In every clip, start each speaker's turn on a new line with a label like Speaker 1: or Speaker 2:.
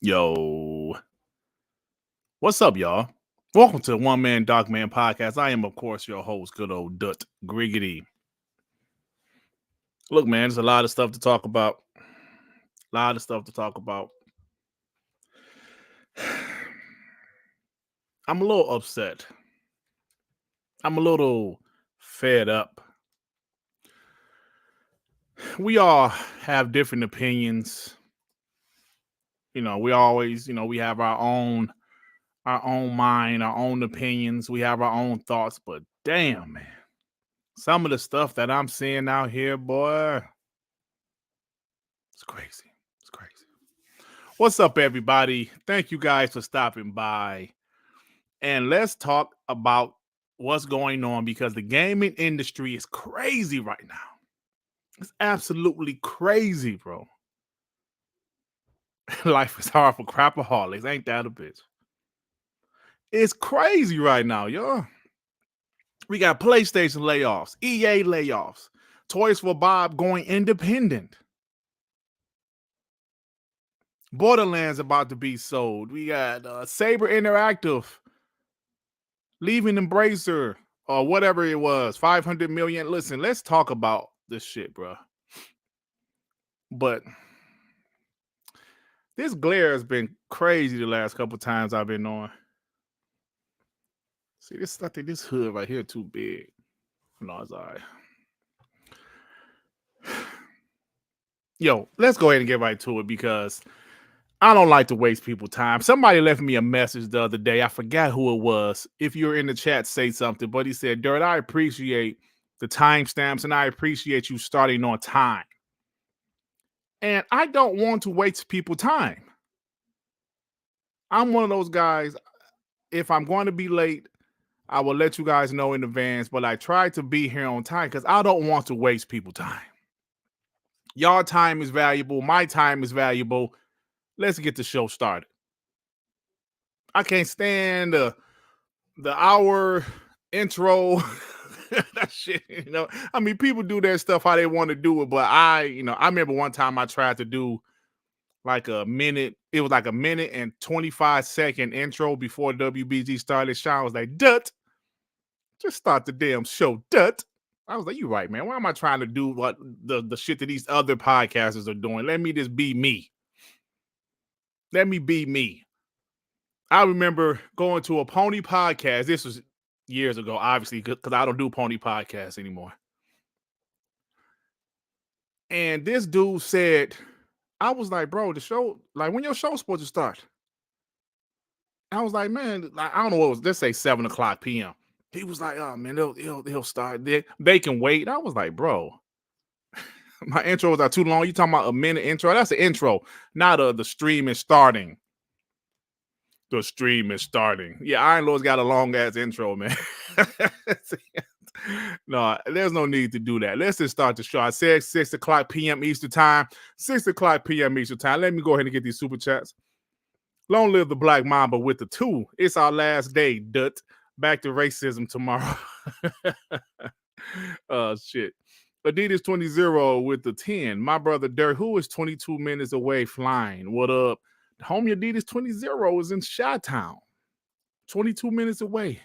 Speaker 1: Yo, what's up, y'all? Welcome to One Man Dog Man Podcast. I am, of course, your host, good old Dirt Griggity. Look, man, there's a lot of stuff to talk about. I'm a little upset. I'm a little fed up. We all have different opinions. We always, we have our own mind, our own opinions. We have our own thoughts, but damn, man. Some of the stuff that I'm seeing out here, boy, it's crazy. It's crazy. What's up, everybody? Thank you guys for stopping by. And let's talk about what's going on because the gaming industry is crazy right now. It's absolutely crazy, bro. Life is hard for crapaholics. Ain't that a bitch? It's crazy right now, yo. We got PlayStation layoffs, EA layoffs, Toys for Bob going independent. Borderlands about to be sold. We got Saber Interactive leaving Embracer or whatever it was, 500 million. Listen, let's talk about this shit, bro. But this glare has been crazy the last couple times I've been on. See, I think this hood right here too big. No, it's all right. Yo, let's go ahead and get right to it because I don't like to waste people's time. Somebody left me a message the other day. I forgot who it was. If you're in the chat, say something. But he said, Dirt, I appreciate the timestamps and I appreciate you starting on time. And I don't want to waste people's time. I'm one of those guys. If I'm going to be late, I will let you guys know in advance. But I try to be here on time because I don't want to waste people's time. Y'all time is valuable. My time is valuable. Let's get the show started. I can't stand the hour intro. That shit, I mean, people do their stuff how they want to do it, but I remember one time I tried to do like a minute. It was like a minute and 25-second intro before WBG started. Sean was like, "Dut, just start the damn show, Dut." I was like, "You right, man. Why am I trying to do what the shit that these other podcasters are doing? Let me just be me. Let me be me." I remember going to a pony podcast. This was years ago, obviously, because I don't do pony podcasts anymore. And this dude said, I was like, bro, the show, like when your show's supposed to start? I was like, man, like, I don't know what it was, let's say 7:00 p.m. He was like, oh man, they'll start. They can wait. I was like, bro, my intros are too long. You talking about a minute intro? That's the intro, not the stream is starting. The stream is starting. Yeah, Iron Lord's got a long ass intro, man. No, there's no need to do that. Let's just start the show. I said 6:00 p.m. Eastern time. 6:00 p.m. Eastern time. Let me go ahead and get these super chats. Long live the Black Mamba with the 2. It's our last day, Dut. Back to racism tomorrow. Shit. Adidas 20 with the 10. My brother Dirt, who is 22 minutes away flying. What up? Homie Adidas 20 is in Chi-Town. 22 minutes away.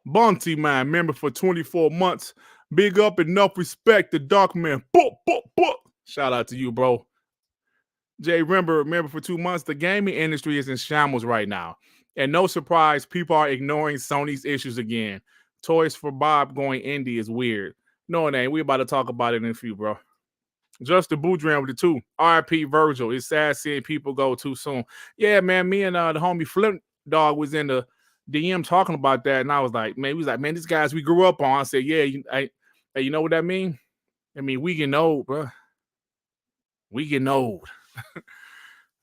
Speaker 1: Bunty man, member for 24 months. Big up, enough respect. The Dark Man. Boop, boop, boop. Shout out to you, bro. Jay, remember for 2 months, the gaming industry is in shambles right now. And no surprise, people are ignoring Sony's issues again. Toys for Bob going indie is weird. No, it ain't. We about to talk about it in a few, bro. Just the Boudrin with the 2. RP Virgil. It's sad seeing people go too soon. Yeah, man, me and the homie Flint Dog was in the DM talking about that, and I was like, man, these guys we grew up on. I said, yeah, you know what that mean? I mean, we getting old, bro. We getting old.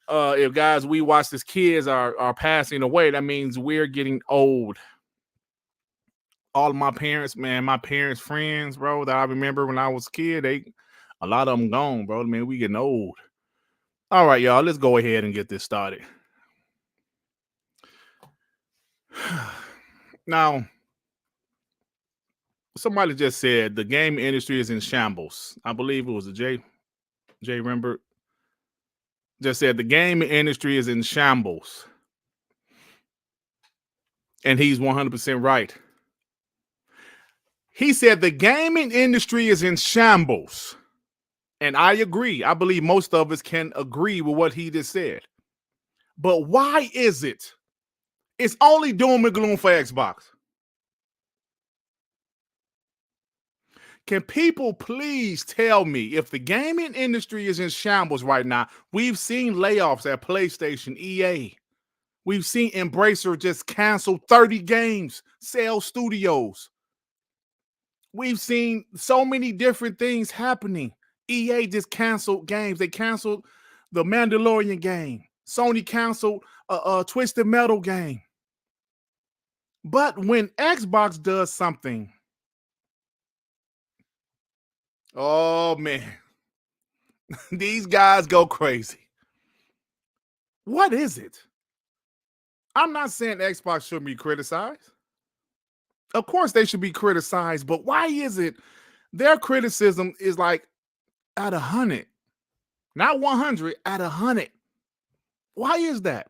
Speaker 1: If guys we watched as kids are passing away, that means we're getting old. All of my parents, man, my parents' friends, bro, that I remember when I was a kid, a lot of them gone, bro. Man, we getting old. All right, y'all, let's go ahead and get this started. Now, somebody just said the game industry is in shambles. I believe it was a Jay Rembert. just said the gaming industry is in shambles. And he's 100% right. He said the gaming industry is in shambles. And I agree. I believe most of us can agree with what he just said. But why is it? It's only doom and gloom for Xbox. Can people please tell me if the gaming industry is in shambles right now? We've seen layoffs at PlayStation, EA. We've seen Embracer just cancel 30 games, sell studios. We've seen so many different things happening. EA just canceled games. They canceled the Mandalorian game. Sony canceled a Twisted Metal game. But when Xbox does something, oh man, these guys go crazy. What is it? I'm not saying Xbox shouldn't be criticized. Of course they should be criticized, but why is it their criticism is like at 100, not 100, at 100? Why is that?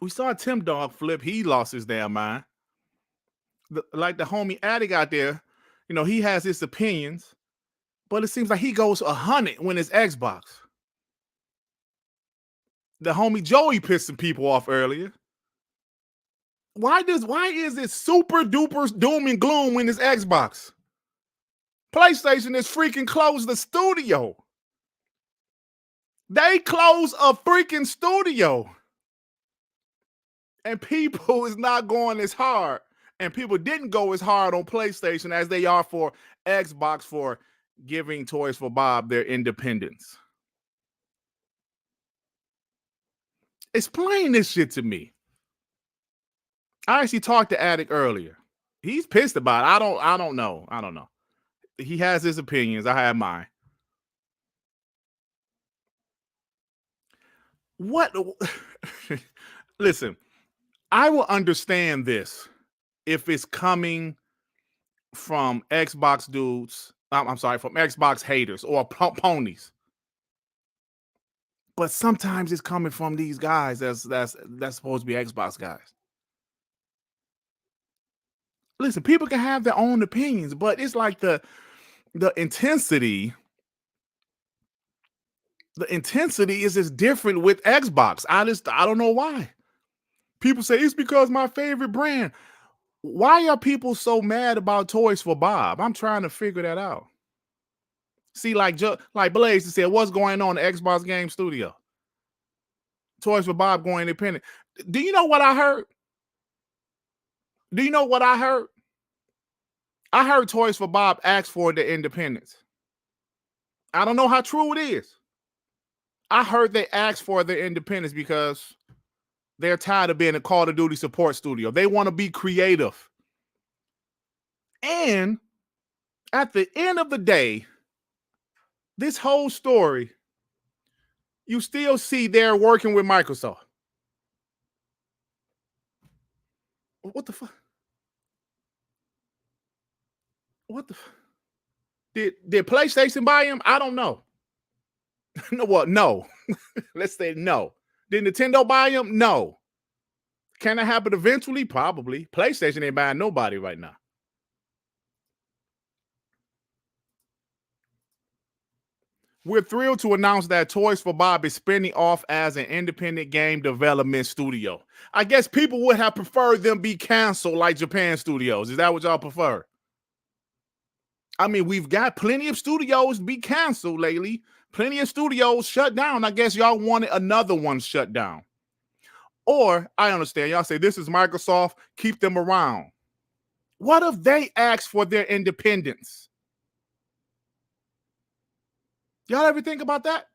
Speaker 1: We saw Tim Dog flip. He lost his damn mind. Like the homie Addict out there, you know, he has his opinions, but it seems like he goes 100 when it's Xbox. The homie Joey pissed some people off earlier. Why is it super duper doom and gloom when it's Xbox? PlayStation is freaking closed the studio. They close a freaking studio. And people is not going as hard. And people didn't go as hard on PlayStation as they are for Xbox for giving Toys for Bob their independence. Explain this shit to me. I actually talked to Addict earlier. He's pissed about it. I don't know. He has his opinions. I have mine. What? Listen, I will understand this if it's coming from Xbox dudes. I'm sorry, from Xbox haters or ponies. But sometimes it's coming from these guys that's supposed to be Xbox guys. Listen, people can have their own opinions, but it's like the intensity. The intensity is just different with Xbox. I don't know why. People say it's because my favorite brand. Why are people so mad about Toys for Bob? I'm trying to figure that out. See, like Blaze said, what's going on in the Xbox Game Studio? Toys for Bob going independent. Do you know what I heard? I heard Toys for Bob ask for the independence. I don't know how true it is. I heard they asked for their independence because they're tired of being a Call of Duty support studio. They want to be creative. And at the end of the day, this whole story, you still see they're working with Microsoft. What the fuck? What the? Did PlayStation buy him? I don't know. No, what? No. Let's say no. Did Nintendo buy him? No. Can it happen eventually? Probably. PlayStation ain't buying nobody right now. We're thrilled to announce that Toys for Bob is spinning off as an independent game development studio. I guess people would have preferred them be canceled like Japan Studios. Is that what y'all prefer? I mean, we've got plenty of studios be canceled lately. Plenty of studios shut down. I guess y'all wanted another one shut down. Or, I understand, y'all say, this is Microsoft, keep them around. What if they ask for their independence? Y'all ever think about that?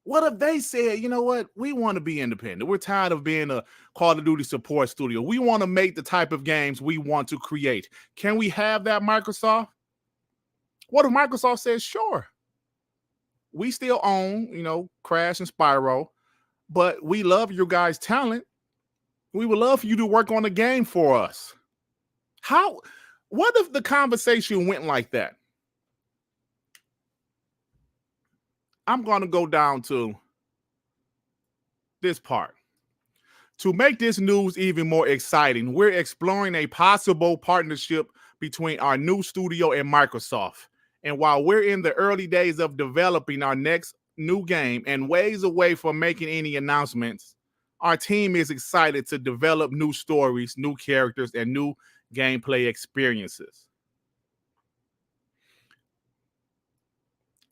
Speaker 1: What if they said, you know what? We want to be independent. We're tired of being a Call of Duty support studio. We want to make the type of games we want to create. Can we have that, Microsoft? What if Microsoft says, sure. We still own, Crash and Spyro, but we love your guys' talent. We would love for you to work on a game for us. What if the conversation went like that? I'm going to go down to this part. To make this news even more exciting, we're exploring a possible partnership between our new studio and Microsoft. And while we're in the early days of developing our next new game and ways away from making any announcements, our team is excited to develop new stories, new characters, and new gameplay experiences.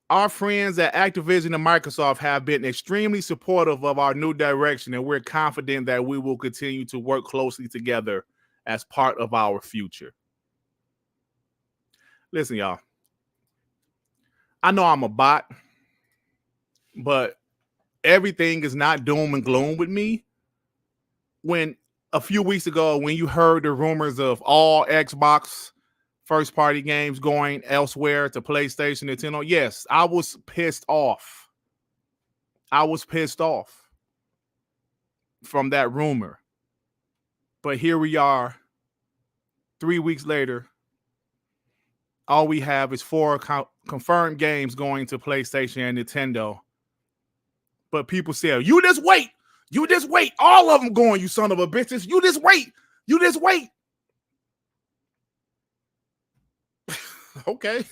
Speaker 1: Our friends at Activision and Microsoft have been extremely supportive of our new direction, and we're confident that we will continue to work closely together as part of our future. Listen, y'all, I know I'm a bot, but everything is not doom and gloom with me. When a few weeks ago, when you heard the rumors of all Xbox first-party games going elsewhere to PlayStation, Nintendo, yes, I was pissed off. I was pissed off from that rumor. But here we are, 3 weeks later. All we have is 4 confirmed games going to PlayStation and Nintendo. But people say, you just wait. You just wait. All of them going, you son of a bitches. You just wait. You just wait. Okay.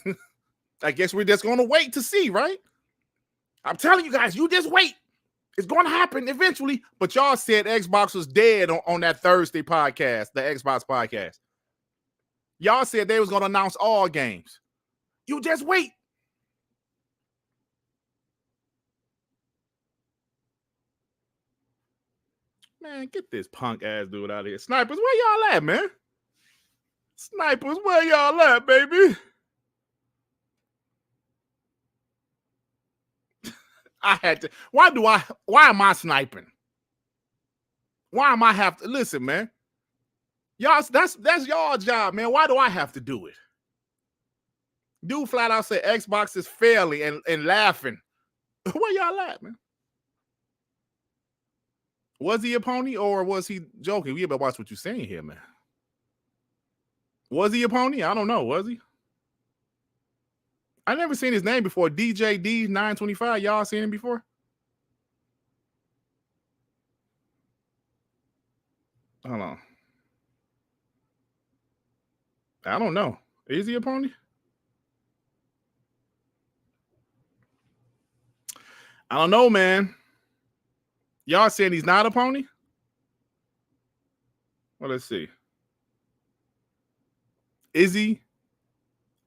Speaker 1: I guess we're just going to wait to see, right? I'm telling you guys, you just wait. It's going to happen eventually. But y'all said Xbox was dead on that Thursday podcast, the Xbox podcast. Y'all said they was going to announce all games. You just wait. Man, get this punk ass dude out of here. Snipers, where y'all at, man? Snipers, where y'all at, baby? I had to. Why am I sniping? Why am I have to listen, man? Y'all, that's y'all job, man. Why do I have to do it? Dude flat out said Xbox is failing and laughing. Where y'all at, man? Was he a pony or was he joking? We better watch what you're saying here, man. Was he a pony? I don't know. Was he? I never seen his name before. DJ D925. Y'all seen him before? Hold on. I don't know. Is he a pony? I don't know, man. Y'all saying he's not a pony? Well, let's see. Is he?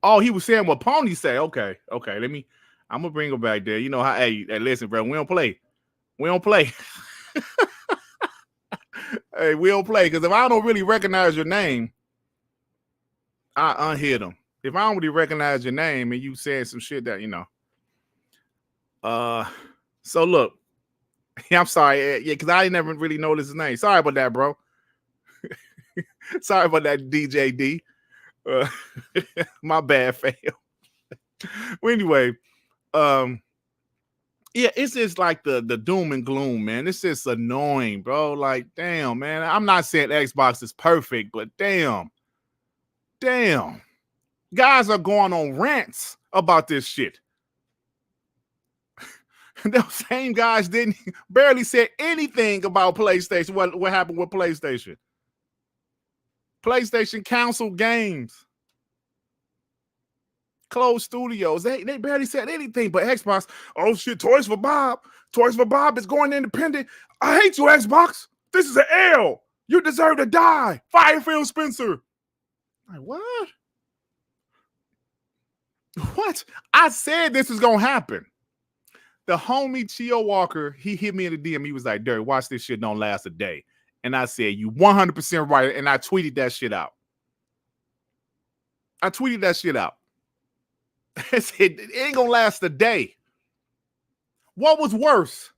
Speaker 1: Oh, he was saying what ponies say. Okay. I'm gonna bring him back there. You know how? Hey, listen, bro. We don't play. Hey, we don't play because if I don't really recognize your name, I unhit him. If I don't really recognize your name and you saying some shit that you know. So look, I'm sorry, yeah, because I never really noticed his name. Sorry about that, bro. Sorry about that, DJ D. My bad, fail. Well, anyway, yeah, it's just like the doom and gloom, man. It's just annoying, bro. Like, damn, man. I'm not saying Xbox is perfect, but damn. Guys are going on rants about this shit. Those same guys didn't barely said anything about PlayStation. What happened with PlayStation? PlayStation canceled games. Closed studios. They barely said anything, but Xbox, oh shit, Toys for Bob. Toys for Bob is going independent. I hate you, Xbox. This is an L. You deserve to die. Fire Phil Spencer. Like, what? What? I said this was going to happen. The homie Chio Walker, he hit me in the DM. He was like, Dirt, watch this shit don't last a day. And I said, you 100% right. And I tweeted that shit out. I said, it ain't going to last a day. What was worse?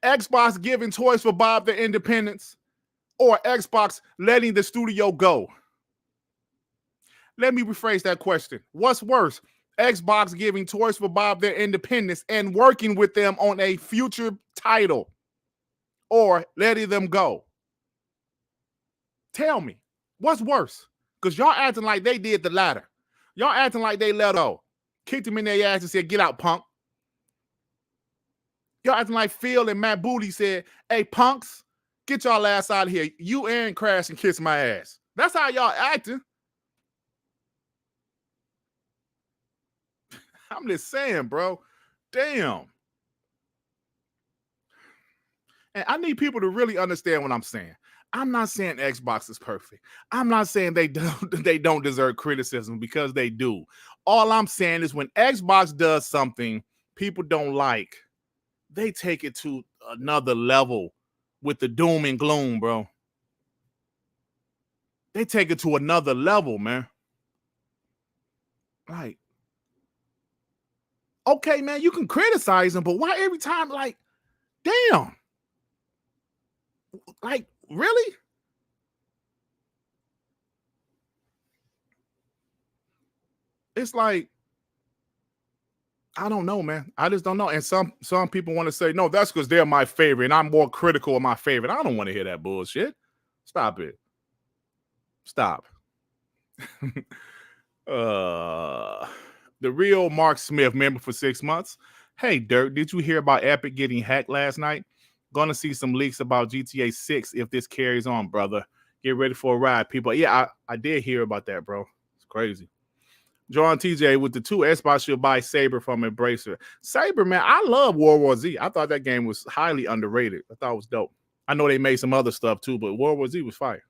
Speaker 1: Xbox giving Toys for Bob their independence or Xbox letting the studio go? Let me rephrase that question. What's worse? Xbox giving Toys for Bob their independence and working with them on a future title or letting them go? Tell me, what's worse? Because y'all acting like they did the latter. Y'all acting like they let go. Kicked him in their ass and said, get out, punk. Y'all acting like Phil and Matt Booty said, hey, punks, get y'all ass out of here. You and Crash and kiss my ass. That's how y'all acting. I'm just saying, bro. Damn. And I need people to really understand what I'm saying. I'm not saying Xbox is perfect. I'm not saying they don't deserve criticism, because they do. All I'm saying is when Xbox does something people don't like, they take it to another level with the doom and gloom, bro. They take it to another level, man. Like, okay, man, you can criticize them, but why every time, like, damn. Like, really? It's like, I don't know, man. I just don't know. And some people want to say, no, that's because they're my favorite and I'm more critical of my favorite. I don't want to hear that bullshit. Stop it. Stop. The real Mark Smith, member for 6 months. Hey, Dirt, did you hear about Epic getting hacked last night? Gonna see some leaks about GTA 6 if this carries on, brother. Get ready for a ride, people. Yeah, I did hear about that, bro. It's crazy. John TJ with the 2 Xbox should buy Saber from Embracer. Saber, man, I love World War Z. I thought that game was highly underrated. I thought it was dope. I know they made some other stuff too, but World War Z was fire.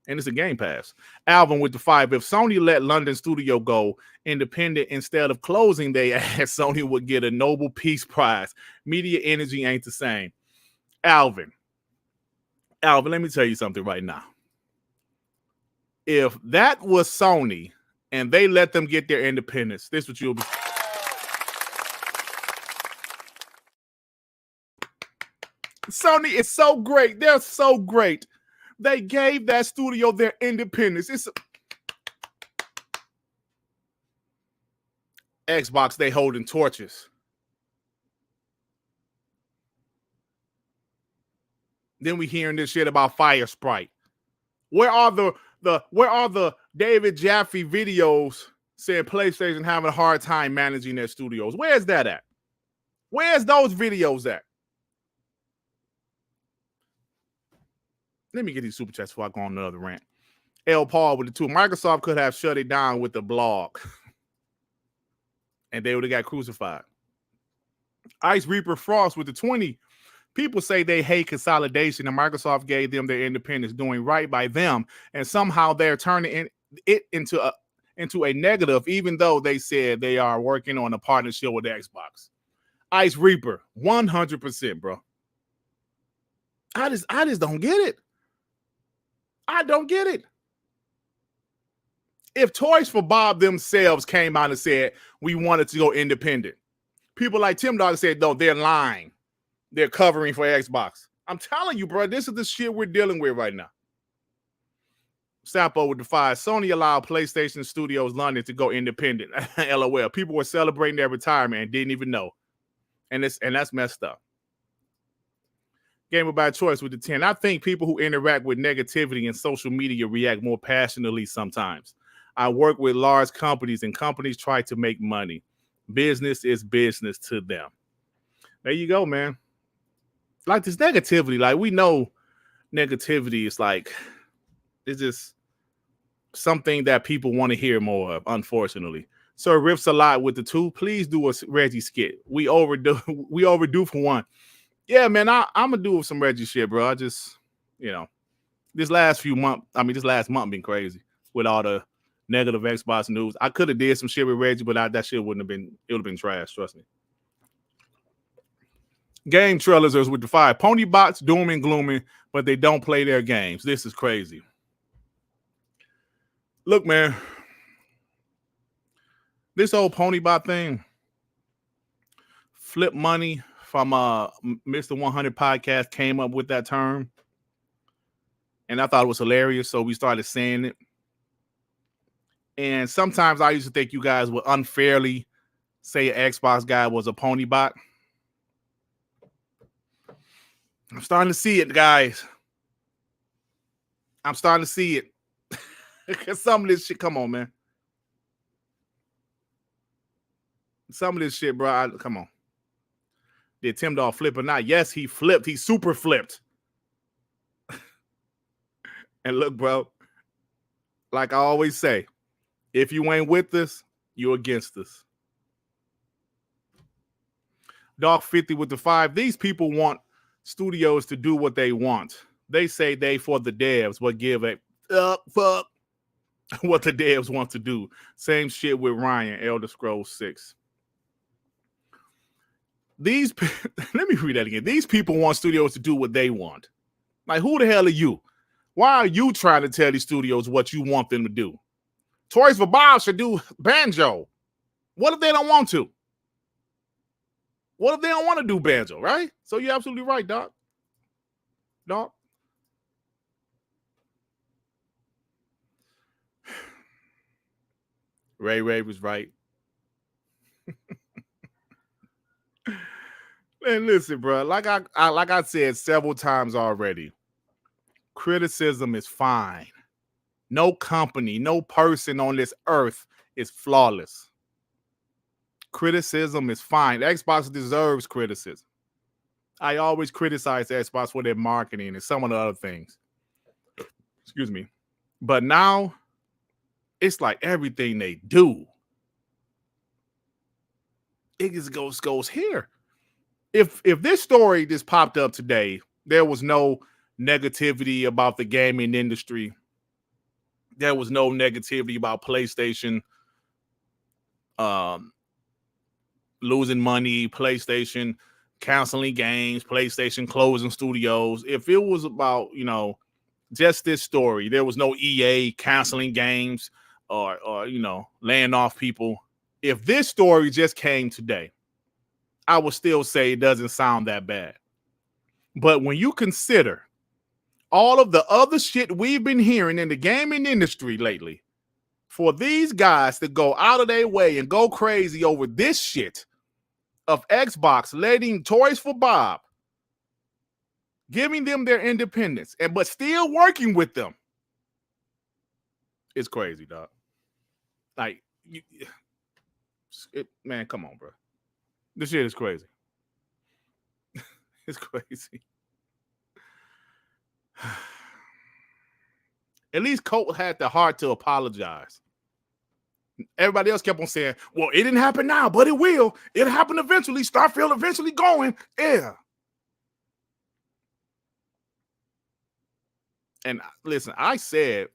Speaker 1: And it's a Gamepass. Alvin with the 5. If Sony let London Studio go independent instead of closing they ass, Sony would get a Nobel Peace Prize. Media energy ain't the same. Alvin, let me tell you something right now. If that was Sony and they let them get their independence, this is what you'll be. Sony is so great. They're so great. They gave that studio their independence. It's Xbox, they holding torches. Then we hearing this shit about Fire Sprite. Where are the David Jaffe videos saying PlayStation having a hard time managing their studios? Where's that at? Where's those videos at? Let me get these super chats before I go on another rant. L. Paul with the 2. Microsoft could have shut it down with the blog. And they would have got crucified. Ice Reaper Frost with the 20. People say they hate consolidation, and Microsoft gave them their independence, doing right by them, and somehow they're turning it into a negative, even though they said they are working on a partnership with Xbox. Ice Reaper, 100%, bro. I just don't get it. I don't get it. If Toys for Bob themselves came out and said we wanted to go independent, people like Tim Dog said, no, they're lying. They're covering for Xbox. I'm telling you, bro, this is the shit we're dealing with right now. Sapo with the 5. Sony allowed PlayStation Studios London to go independent. LOL. People were celebrating their retirement and didn't even know. And that's messed up. Gamer by choice with the 10. I think people who interact with negativity in social media react more passionately sometimes. I work with large companies, and companies try to make money. Business is business to them. There you go, man. Like this negativity, like we know negativity is like, it's just something that people want to hear more of, unfortunately. Sir riffs a lot with the 2. Please do a Reggie skit. We overdue for one. Yeah, man, I'm gonna do some Reggie shit, bro. I just, this last month been crazy with all the negative Xbox news. I could have did some shit with Reggie, but that shit would have been trash, trust me. Game trailers with the 5. Pony bots doom and glooming, but they don't play their games. This is crazy. Look, man, this whole pony bot thing, Flip Money from Mr. 100 podcast came up with that term, and I thought it was hilarious, so we started saying it. And sometimes I used to think you guys would unfairly say an Xbox guy was a pony bot. I'm starting to see it, guys. I'm starting to see it. Because some of this shit, come on, man. Some of this shit, bro, come on. Did Tim Dog flip or not? Yes, he flipped. He super flipped. And look, bro, like I always say, if you ain't with us, you're against us. Dog 50 with the 5. These people want studios to do what they want. They say they for the devs, but give a fuck what the devs want to do. Same shit with Ryan, Elder Scrolls 6. Let me read that again. These people want studios to do what they want. Like, who the hell are you? Why are you trying to tell these studios what you want them to do? Toys for Bob should do Banjo. What if they don't want to? What if they don't want to do Banjo, right? So you're absolutely right, Doc. Doc. Ray was right. And listen, bro, like I said several times already, criticism is fine. No company, no person on this earth is flawless. Criticism is fine. Xbox deserves criticism. I always criticize Xbox for their marketing and some of the other things. Excuse me. But now, it's like everything they do, it just goes here. If this story just popped up today, there was no negativity about the gaming industry. There was no negativity about PlayStation losing money, PlayStation canceling games, PlayStation closing studios. If it was about, just this story, there was no EA canceling games or laying off people. If this story just came today, I would still say it doesn't sound that bad. But when you consider all of the other shit we've been hearing in the gaming industry lately, for these guys to go out of their way and go crazy over this shit of Xbox letting Toys for Bob, giving them their independence, but still working with them, it's crazy, dog. Like, man, come on, bro. This shit is crazy. It's crazy. At least Colt had the heart to apologize. Everybody else kept on saying, well, it didn't happen now, but it will. It'll happen eventually. Starfield eventually going. Yeah. And listen, I said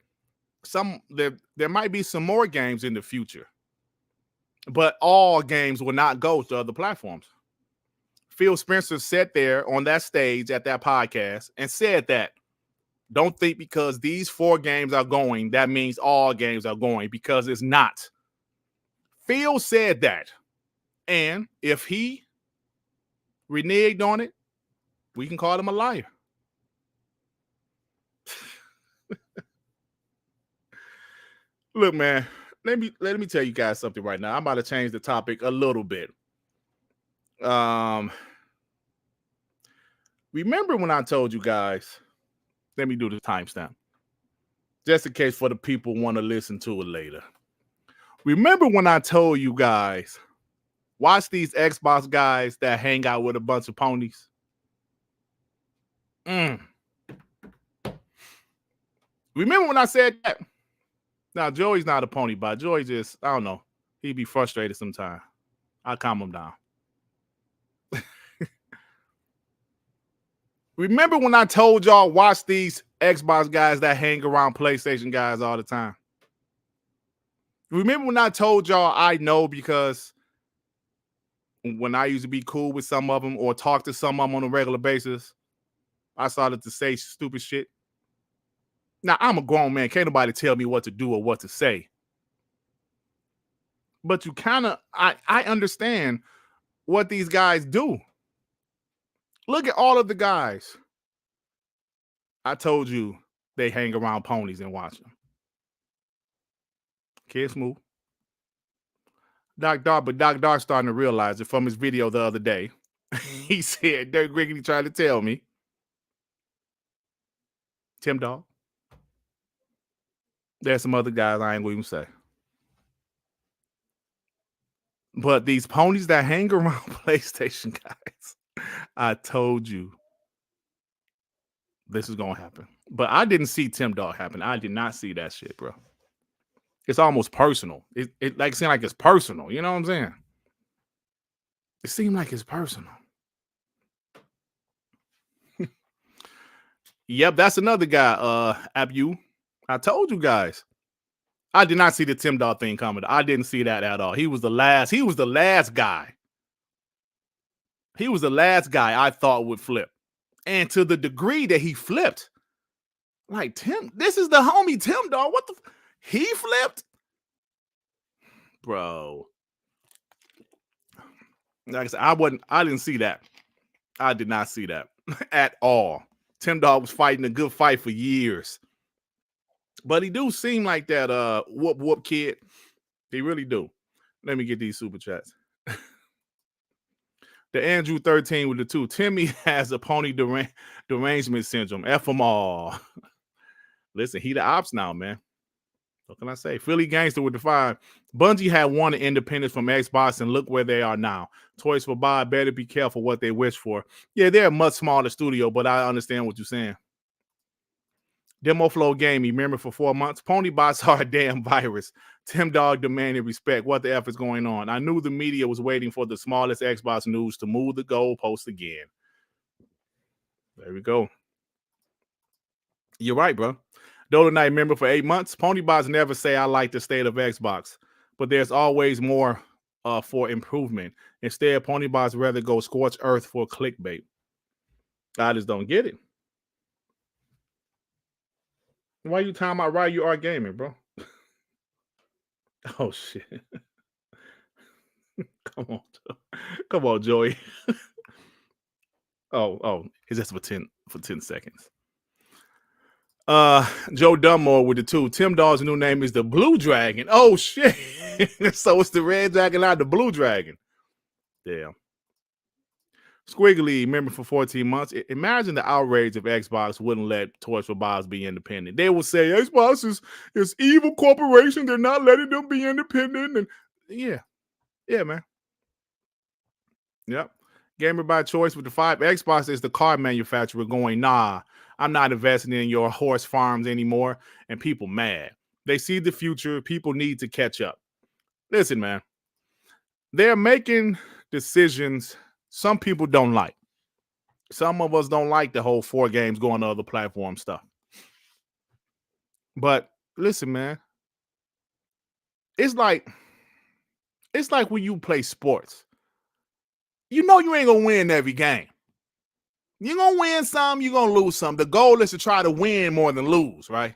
Speaker 1: there might be some more games in the future, but all games will not go to other platforms. Phil Spencer sat there on that stage at that podcast and said that. Don't think because these 4 games are going, that means all games are going, because it's not. Phil said that. And if he reneged on it, we can call him a liar. Look, man, let me tell you guys something right now. I'm about to change the topic a little bit. Remember when I told you guys, let me do the timestamp, just in case for the people want to listen to it later. Remember when I told you guys, watch these Xbox guys that hang out with a bunch of ponies? Remember when I said that? Now, Joey's not a pony bot. Joey just, I don't know. He'd be frustrated sometimes. I'll calm him down. Remember when I told y'all watch these Xbox guys that hang around PlayStation guys all the time? Remember when I told y'all I know because when I used to be cool with some of them or talk to some of them on a regular basis, I started to say stupid shit? Now, I'm a grown man. Can't nobody tell me what to do or what to say. But you kind of, I understand what these guys do. Look at all of the guys. I told you they hang around ponies and watch them. Kid Smooth. Doc Dark starting to realize it from his video the other day. He said, Dirt Griggity tried to tell me. Tim Dog. There's some other guys I ain't going to even say. But these ponies that hang around PlayStation guys, I told you this is gonna happen. But I didn't see Tim Dog happen. I did not see that shit, bro. It's almost personal. It like seemed like it's personal. You know what I'm saying? It seemed like it's personal. Yep, that's another guy. Abu. I told you guys. I did not see the Tim Dog thing coming. I didn't see that at all. He was the last. He was the last guy. He was the last guy I thought would flip. And to the degree that he flipped, like Tim, this is the homie Tim Dog. What the? He flipped, bro. Like I said, I didn't see that. I did not see that at all. Tim Dog was fighting a good fight for years, but he do seem like that whoop whoop kid. He really do. Let me get these super chats. The Andrew 13 with the 2. Timmy has a pony derangement syndrome. F them all. Listen, he the ops now, man. What can I say? Philly Gangster with the 5. Bungie had won the independence from Xbox, and look where they are now. Toys for Bob better be careful what they wish for. Yeah, they're a much smaller studio, but I understand what you're saying. Demo Flow Gaming, remember for 4 months? Pony bots are a damn virus. Tim Dog demanded respect. What the F is going on? I knew the media was waiting for the smallest Xbox news to move the goalpost again. There we go. You're right, bro. Dodo Knight member for 8 months. Ponybots never say I like the state of Xbox, but there's always more for improvement. Instead, Ponybots rather go scorch earth for clickbait. I just don't get it. Why you talking about right? You are gaming, bro. Oh shit. Come on, Joey. oh, it's just for 10 seconds. Joe Dunmore with the 2. Tim Dog's new name is the Blue Dragon. Oh shit. So it's the Red Dragon, not the Blue Dragon. Damn. Squiggly, member for 14 months. Imagine the outrage if Xbox wouldn't let Toys for Bobs be independent. They would say Xbox is evil corporation. They're not letting them be independent. And yeah, man. Yep. Gamer by choice with the 5. Xbox is the car manufacturer going, nah, I'm not investing in your horse farms anymore. And people mad. They see the future. People need to catch up. Listen, man. They're making decisions some people don't like. Some of us don't like the whole 4 games going to other platform stuff. But listen, man. It's like when you play sports. You know you ain't going to win every game. You're going to win some, you're going to lose some. The goal is to try to win more than lose, right?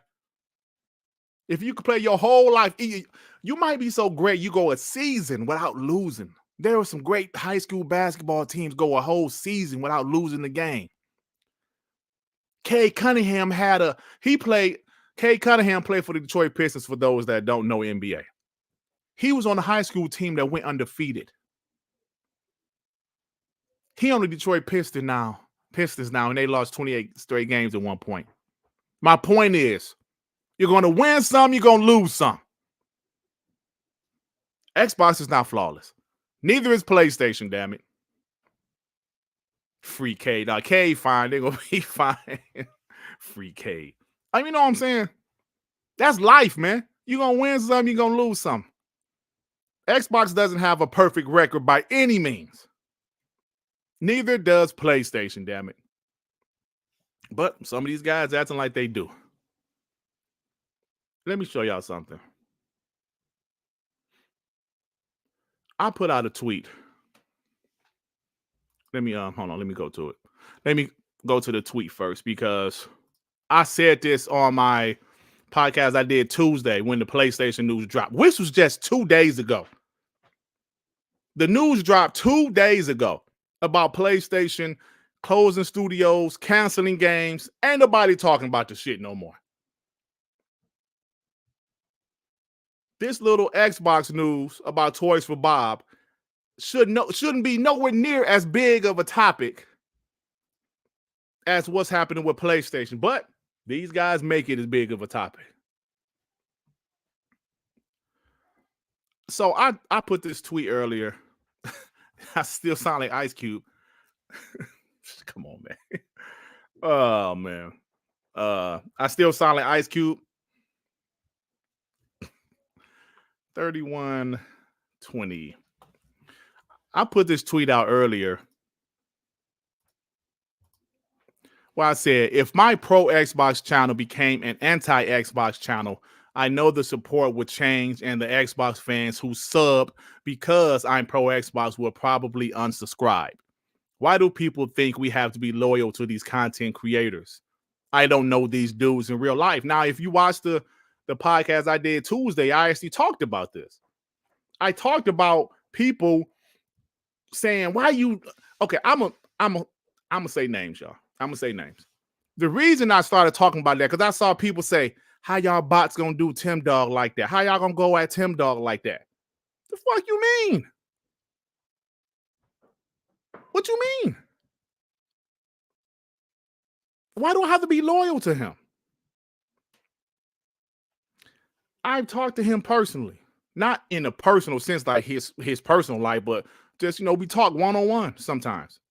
Speaker 1: If you could play your whole life, you might be so great you go a season without losing. There were some great high school basketball teams go a whole season without losing the game. Cade Cunningham played for the Detroit Pistons for those that don't know NBA. He was on a high school team that went undefeated. He on the Detroit Pistons now, and they lost 28 straight games at one point. My point is, you're going to win some, you're going to lose some. Xbox is not flawless. Neither is PlayStation, damn it. Free K. Now, K fine. They're going to be fine. Free K. I mean, you know what I'm saying? That's life, man. You're going to win some, you're going to lose some. Xbox doesn't have a perfect record by any means. Neither does PlayStation, damn it. But some of these guys acting like they do. Let me show y'all something. I put out a tweet. Let me hold on. Let me go to it. Let me go to the tweet first because I said this on my podcast I did Tuesday when the PlayStation news dropped, which was just 2 days ago. The news dropped 2 days ago about PlayStation closing studios, canceling games. Ain't nobody talking about the shit no more. This little Xbox news about Toys for Bob shouldn't be nowhere near as big of a topic as what's happening with PlayStation. But these guys make it as big of a topic. So I put this tweet earlier. I still sound like Ice Cube. Come on, man. Oh man. I still sound like Ice Cube. 3120. I put this tweet out earlier where I said, if my pro Xbox channel became an anti Xbox channel, I know the support would change and the Xbox fans who sub because I'm pro Xbox will probably unsubscribe. Why do people think we have to be loyal to these content creators? I don't know these dudes in real life. Now, if you watch the podcast I did Tuesday, I actually talked about this. I talked about people saying, why you okay, I'm gonna say names, y'all. I'm gonna say names. The reason I started talking about that, because I saw people say, how y'all bots gonna do Tim Dog like that? How y'all gonna go at Tim Dog like that? The fuck you mean? What you mean? Why do I have to be loyal to him? I've talked to him personally, not in a personal sense, like his personal life, but just we talk one-on-one sometimes.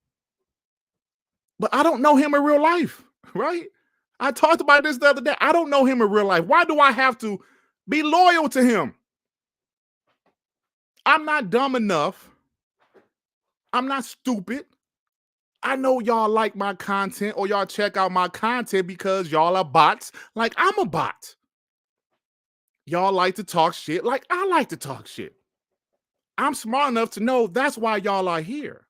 Speaker 1: But I don't know him in real life, right? I talked about this the other day. I don't know him in real life. Why do I have to be loyal to him? I'm not dumb enough. I'm not stupid. I know y'all like my content or y'all check out my content because y'all are bots like I'm a bot. Y'all like to talk shit like I like to talk shit. I'm smart enough to know that's why y'all are here.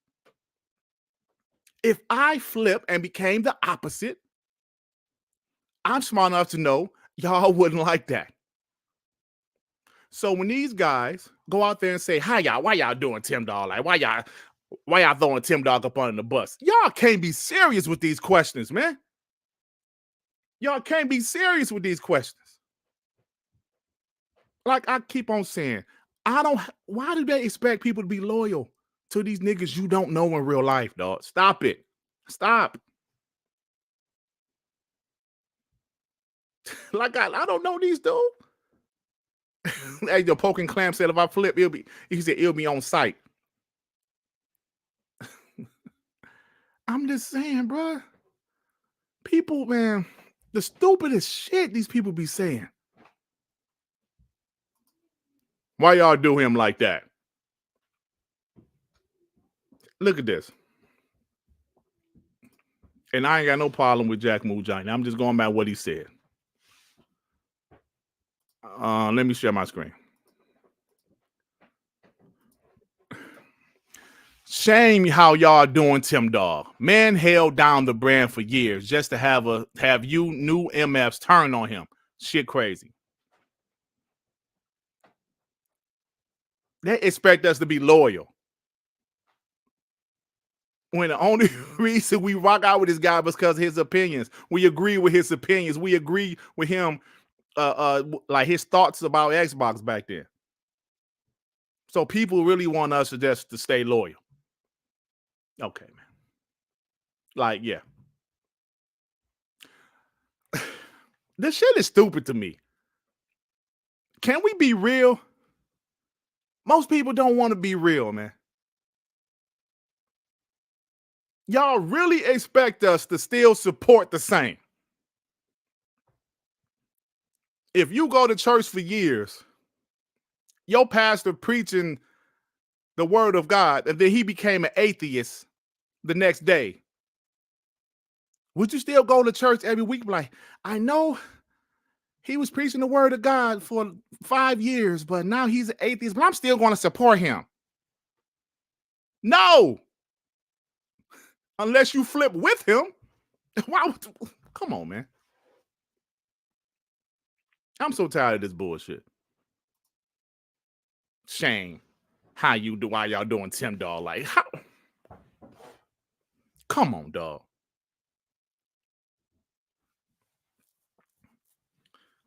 Speaker 1: If I flip and became the opposite, I'm smart enough to know y'all wouldn't like that. So when these guys go out there and say, hi y'all, why y'all doing Tim Dog? Like, why y'all throwing Tim Dog up under the bus? Y'all can't be serious with these questions, man. Y'all can't be serious with these questions. Like I keep on saying, why do they expect people to be loyal to these niggas you don't know in real life, dog? Stop it. Stop. Like I don't know these dudes. Hey, the poking clam said if I flip, he said it'll be on site. I'm just saying, bro. People, man, the stupidest shit these people be saying. Why y'all do him like that? Look at this. And I ain't got no problem with Jack Mujani. I'm just going by what he said. Let me share my screen. Shame how y'all doing Tim Dog. Man held down the brand for years just to have you new MFs turn on him. Shit crazy. They expect us to be loyal. When the only reason we rock out with this guy was because of his opinions. We agree with his opinions. We agree with him, like his thoughts about Xbox back then. So people really want us to stay loyal. Okay, man. Like, yeah. This shit is stupid to me. Can we be real? Most people don't want to be real, man. Y'all really expect us to still support the same. If you go to church for years, your pastor preaching the word of God, and then he became an atheist the next day, would you still go to church every week? Like, I know he was preaching the word of God for 5 years, but now he's an atheist, but I'm still going to support him. No. Unless you flip with him. Why? Come on, man. I'm so tired of this bullshit. Shame. Why y'all doing Tim Dog? Like, how? Come on, dog.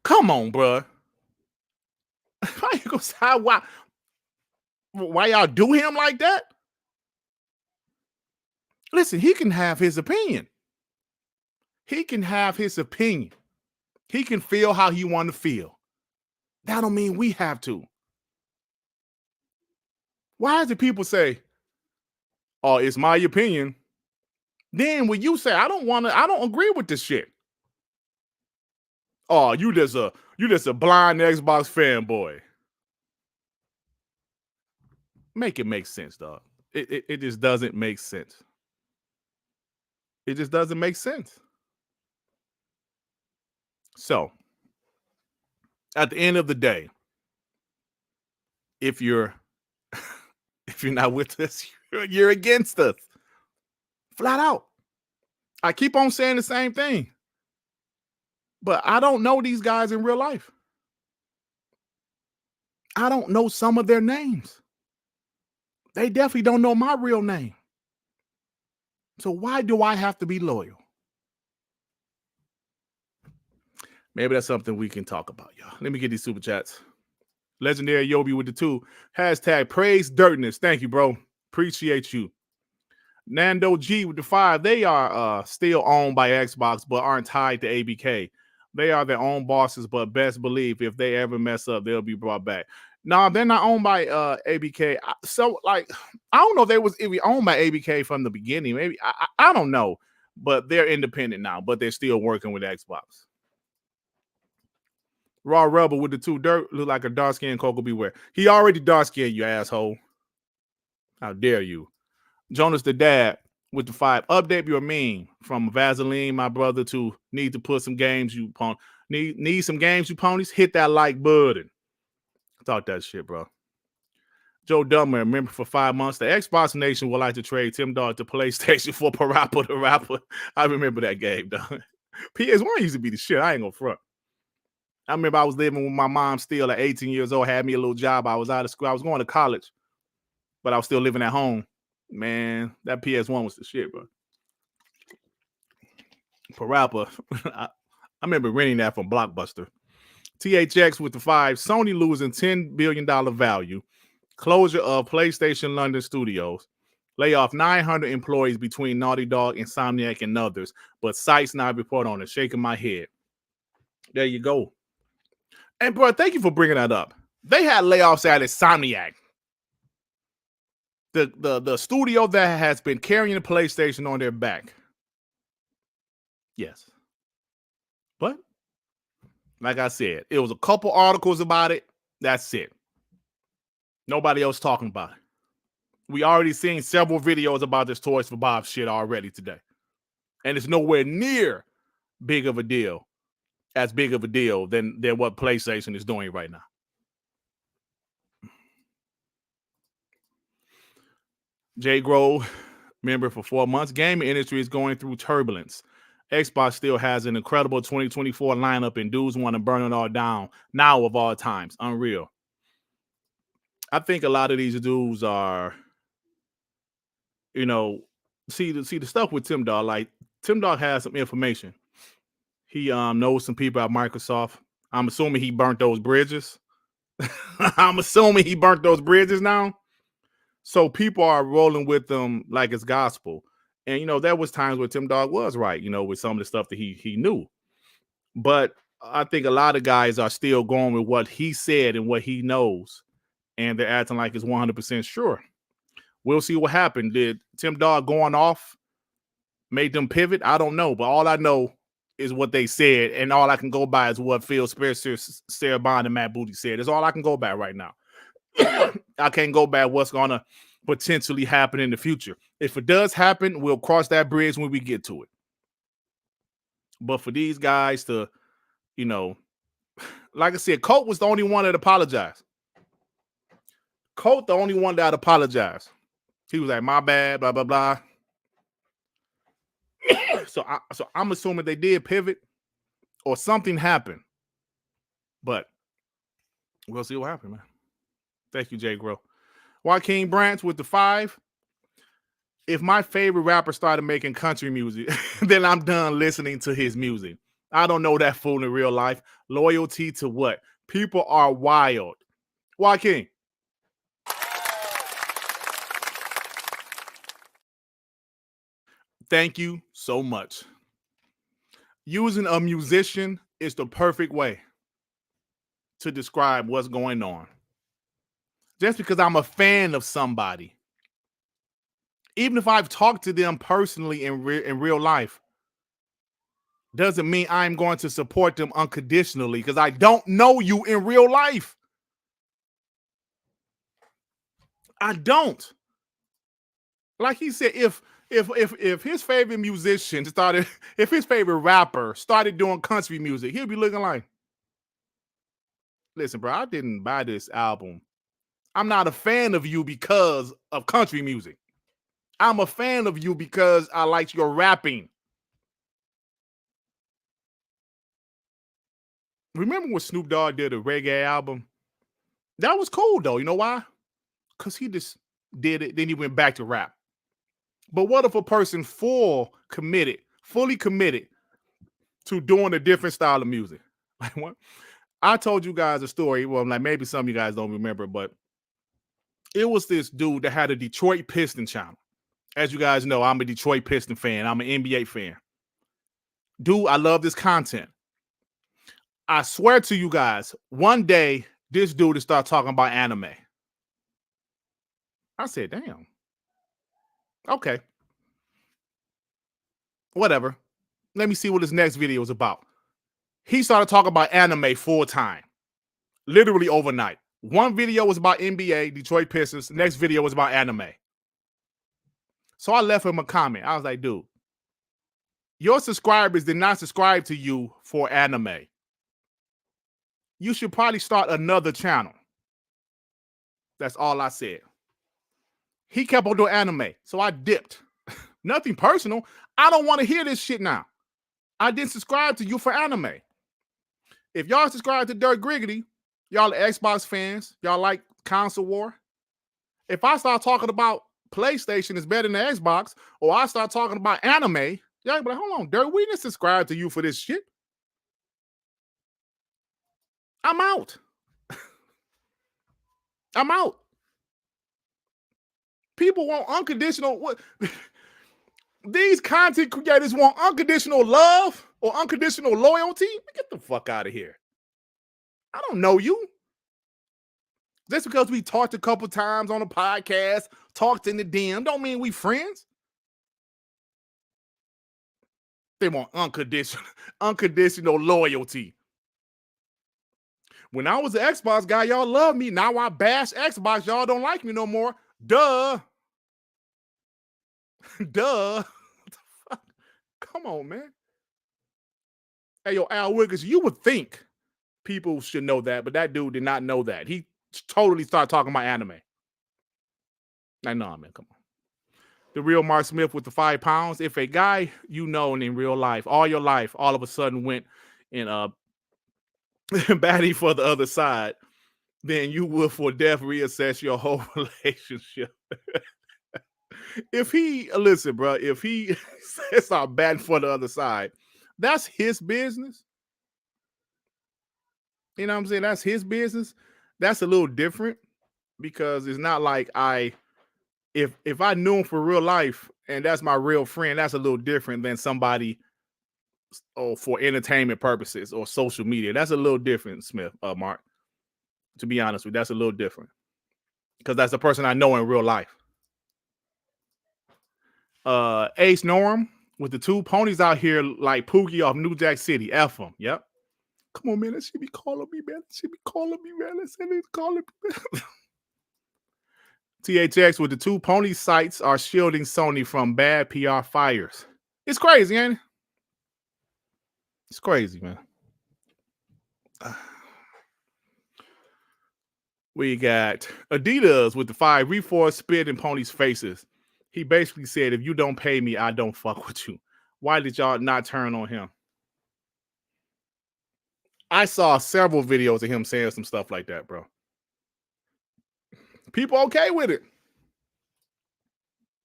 Speaker 1: Come on, bro. Why you gonna say why y'all do him like that? Listen, he can have his opinion. He can have his opinion. He can feel how he want to feel. That don't mean we have to. Why do people say, oh, it's my opinion, Then when you say I don't agree with this shit. Oh, you just a blind Xbox fanboy. Make it make sense, dog. It just doesn't make sense. It just doesn't make sense. So, at the end of the day, if you're not with us, you're against us. Flat out. I keep on saying the same thing. But I don't know these guys in real life. I don't know some of their names. They definitely don't know my real name. So why do I have to be loyal? Maybe that's something we can talk about, y'all. Let me get these super chats. Legendary Yobi with the 2. Hashtag praise dirtness. Thank you, bro. Appreciate you. Nando G with the 5. They are still owned by Xbox, but aren't tied to ABK. They are their own bosses, but best believe if they ever mess up, they'll be brought back. No, they're not owned by ABK. So, like, I don't know if they was even owned by ABK from the beginning. Maybe I don't know, but they're independent now. But they're still working with Xbox. Raw Rebel with the 2. Dirt look like a dark skinned Coco Beware. He already dark skinned, you asshole. How dare you? Jonas the Dad with the 5. Update your meme from Vaseline, my brother, to need to put some games you need some games you ponies. Hit that like button. Talk that shit, bro. Joe Dummer, remember for 5 months, the Xbox Nation would like to trade Tim Dog to PlayStation for Parappa the Rapper. I remember that game, dog. PS1 used to be the shit. I ain't gonna front. I remember I was living with my mom still at 18 years old, had me a little job. I was out of school. I was going to college, but I was still living at home. Man, that PS1 was the shit, bro. Parappa. I remember renting that from Blockbuster. THX with the 5. Sony losing $10 billion value. Closure of PlayStation London Studios. Lay off 900 employees between Naughty Dog, Insomniac, and others. But sites not report on it. Shaking my head. There you go. And, bro, thank you for bringing that up. They had layoffs at Insomniac. The studio that has been carrying the PlayStation on their back. Yes. But, like I said, it was a couple articles about it. That's it. Nobody else talking about it. We already seen several videos about this Toys for Bob shit already today. And it's nowhere near big of a deal than what PlayStation is doing right now. Jay Grove, member for 4 months. Gaming industry is going through turbulence. Xbox still has an incredible 2024 lineup, and dudes want to burn it all down now of all times. Unreal. I think a lot of these dudes are, see the stuff with Tim Dog. Like, Tim Dog has some information. He knows some people at Microsoft. I'm assuming he burnt those bridges. I'm assuming he burnt those bridges now. So people are rolling with them like it's gospel. And, there was times where Tim Dog was right, with some of the stuff that he knew. But I think a lot of guys are still going with what he said and what he knows. And they're acting like it's 100% sure. We'll see what happened. Did Tim Dog going off make them pivot? I don't know. But all I know is what they said. And all I can go by is what Phil Spencer, Sarah Bond, and Matt Booty said. That's all I can go by right now. I can't go by what's going to potentially happen in the future. If it does happen, we'll cross that bridge when we get to it. But for these guys to, like I said, Colt was the only one that apologized. Colt, the only one that apologized. He was like, my bad, blah, blah, blah. So I'm assuming they did pivot or something happened. But we'll see what happened, man. Thank you, Jay Grow. Joaquin Branch with the 5. If my favorite rapper started making country music, then I'm done listening to his music. I don't know that fool in real life. Loyalty to what? People are wild. Joaquin. Thank you so much. Using a musician is the perfect way to describe what's going on. Just because I'm a fan of somebody, Even if I've talked to them personally in real life, doesn't mean I'm going to support them unconditionally because I don't know you in real life. I don't. Like he said, if his favorite musician started, if his favorite rapper started doing country music, he'll be looking like, listen, bro, I didn't buy this album. I'm not a fan of you because of country music. I'm a fan of you because I liked your rapping. Remember when Snoop Dogg did a reggae album? That was cool though. You know why? Because he just did it, then he went back to rap. But what if a person fully committed to doing a different style of music? Like what? I told you guys a story. Well, like maybe some of you guys don't remember, but it was this dude that had a Detroit Piston channel. As you guys know, I'm a Detroit Piston fan. I'm an NBA fan. Dude, I love this content. I swear to you guys, one day this dude will start talking about anime. I said, damn. Okay. Whatever. Let me see what his next video is about. He started talking about anime full time, literally overnight. One video was about NBA, Detroit Pistons. The next video was about anime. So I left him a comment. I was like, dude, your subscribers did not subscribe to you for anime. You should probably start another channel. That's all I said. He kept on doing anime. So I dipped. Nothing personal. I don't want to hear this shit now. I didn't subscribe to you for anime. If y'all subscribe to Dirt Griggity, y'all are Xbox fans, y'all like console war. If I start talking about PlayStation is better than Xbox, or I start talking about anime, y'all be like, hold on, Dirt, we didn't subscribe to you for this shit. I'm out. I'm out. People want unconditional what? These content creators want unconditional love or unconditional loyalty. Get the fuck out of here. I don't know you. Just because we talked a couple times on a podcast, talked in the DM, don't mean we friends. They want unconditional loyalty. When I was an Xbox guy, y'all love me. Now I bash Xbox. Y'all don't like me no more. Duh. Duh. Come on, man. Hey, yo, Al Wiggins, you would think people should know that, but that dude did not know that. He totally started talking about anime. Like, nah, man, come on. The real Mark Smith with the 5 pounds. If a guy you know in real life, all your life, all of a sudden went in batting for the other side, then you will for death reassess your whole relationship. If he, listen, bro, if he start batting for the other side, that's his business. You know what I'm saying? That's his business. That's a little different because it's not like if I knew him for real life and that's my real friend, that's a little different than somebody for entertainment purposes or social media. That's a little different, Mark. To be honest with you, that's a little different because that's the person I know in real life. Ace Norm with the 2 ponies out here like Pookie off New Jack City. F them. Yep. Come on, man. That should be calling me, man. That should be calling me, man. That should be calling me. THX with the 2 pony sites are shielding Sony from bad PR fires. It's crazy, ain't it? It's crazy, man. We got Adidas with the 5 reforce spit in ponies' faces. He basically said, if you don't pay me, I don't fuck with you. Why did y'all not turn on him? I saw several videos of him saying some stuff like that, bro. People okay with it.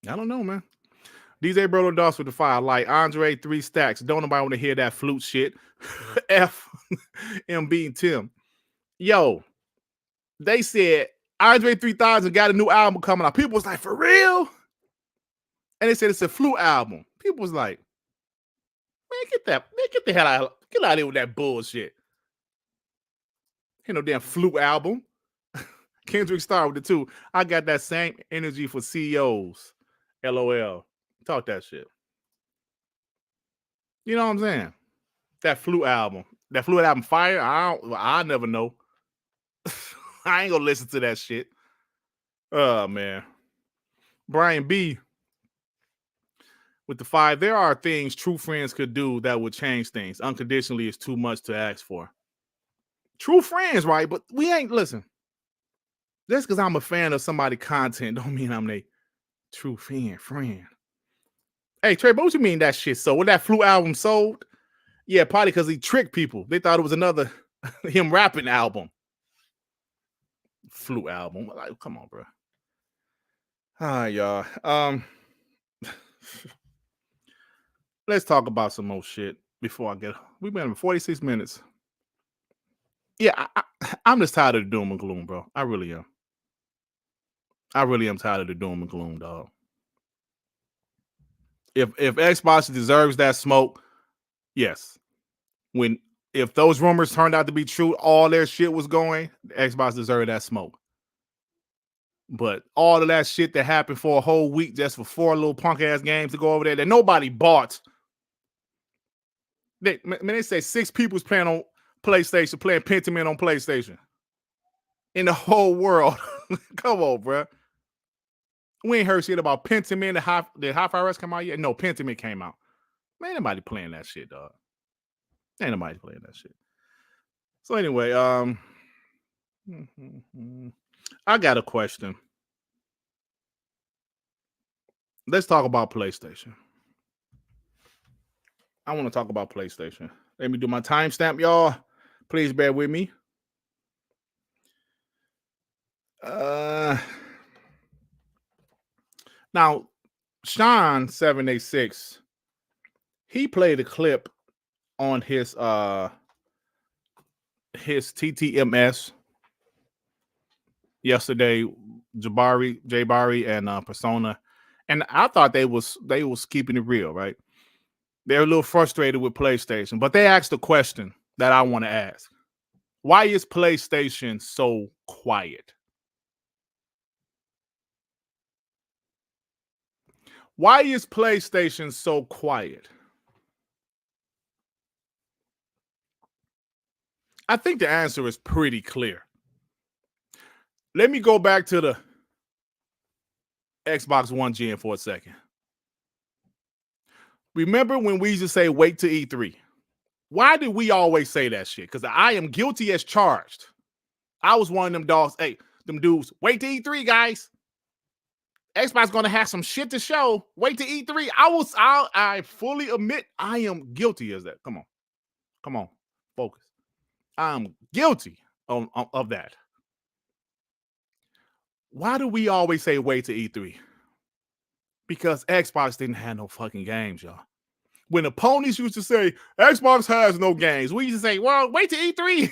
Speaker 1: I don't know, man. DJ Burlo Doss with the 5. Like Andre 3 stacks. Don't nobody want to hear that flute shit. F MB Tim. Yo, they said Andre 3000 got a new album coming out. People was like, for real? And they said it's a flute album. People was like, man, get the hell out. Get out of here with that bullshit. Ain't no damn flute album. Kendrick Star with the 2. I got that same energy for CEOs. LOL. Talk that shit. You know what I'm saying? That Flute album. That Flute album fire. I never know. I ain't gonna listen to that shit. Oh man. Brian B. with the 5. There are things true friends could do that would change things. Unconditionally is too much to ask for. True friends, right? But we ain't listen. Just because I'm a fan of somebody's content don't mean I'm a true friend. Hey, Trey, but what you mean that shit sold? When that Flute album sold? Yeah, probably because he tricked people. They thought it was another him rapping album. Flute album. Like, come on, bro. Hi, y'all. Let's talk about some more shit before I get. We've been in 46 minutes. Yeah, I'm just tired of the doom and gloom, bro. I really am. I really am tired of the doom and gloom, dog. If Xbox deserves that smoke, yes. If those rumors turned out to be true, all their shit was going, Xbox deserved that smoke. But all of that shit that happened for a whole week just for 4 little punk ass games to go over there that nobody bought. They say 6 people was playing on PlayStation, playing Pentiment on PlayStation in the whole world. Come on, bro. We ain't heard shit about Pentiment. Did HiFi Rush come out yet? No, Pentiment came out. Man, ain't nobody playing that shit, dog. Ain't nobody playing that shit. So anyway, I got a question. Let's talk about PlayStation. I want to talk about PlayStation. Let me do my timestamp, y'all. Please bear with me. Now, Sean786, he played a clip on his TTMS yesterday, Jabari and Persona, and I thought they was keeping it real, right? They're a little frustrated with PlayStation, but they asked a question that I want to ask. Why is PlayStation so quiet? Why is PlayStation so quiet? I think the answer is pretty clear. Let me go back to the Xbox One gen for a second. Remember when we used to say, wait to E3? Why did we always say that shit? Because I am guilty as charged. I was one of them dogs. Hey, them dudes, wait to E3, guys. Xbox gonna have some shit to show. Wait to E3. I fully admit I am guilty as that. Come on, focus. I'm guilty of that. Why do we always say wait to E3? Because Xbox didn't have no fucking games, y'all. When opponents used to say Xbox has no games, we used to say, well, wait to E3.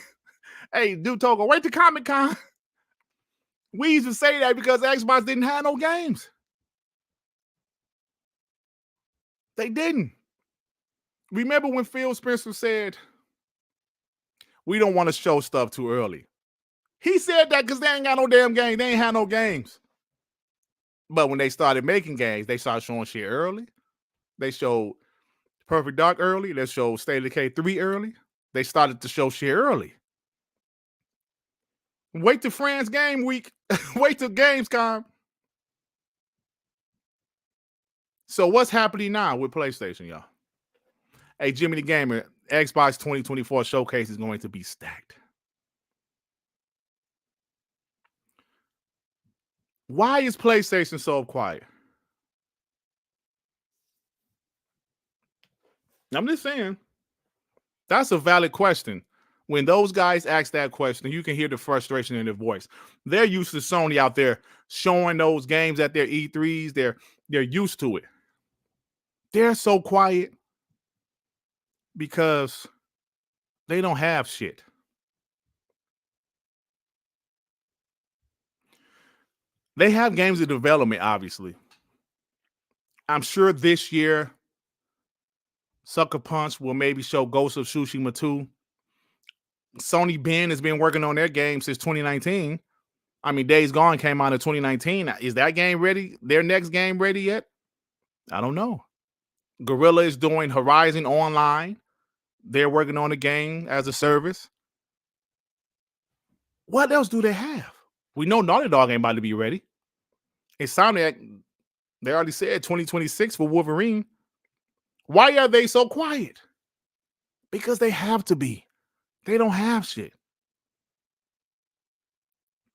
Speaker 1: Hey, dude, Togo, wait to Comic-Con. We used to say that because Xbox didn't have no games. They didn't. Remember when Phil Spencer said, we don't want to show stuff too early. He said that because they ain't got no damn games. They ain't had no games. But when they started making games, they started showing shit early. They showed Perfect Dark early. They showed State of Decay 3 early. They started to show shit early. Wait till France Game Week. Wait till Gamescom. So what's happening now with PlayStation, y'all? Hey, Jimmy the Gamer, Xbox 2024 showcase is going to be stacked. Why is PlayStation so quiet? I'm just saying. That's a valid question. When those guys ask that question, you can hear the frustration in their voice. They're used to Sony out there showing those games at their E3s. They're used to it. They're so quiet because they don't have shit. They have games in development, obviously. I'm sure this year, Sucker Punch will maybe show Ghost of Tsushima 2. Sony Ben has been working on their game since 2019. I mean, Days Gone came out in 2019. Is that game ready? Their next game ready yet? I don't know. Gorilla is doing Horizon Online. They're working on a game as a service. What else do they have? We know Naughty Dog ain't about to be ready. Insomniac, they already said 2026 for Wolverine. Why are they so quiet? Because they have to be. They don't have shit.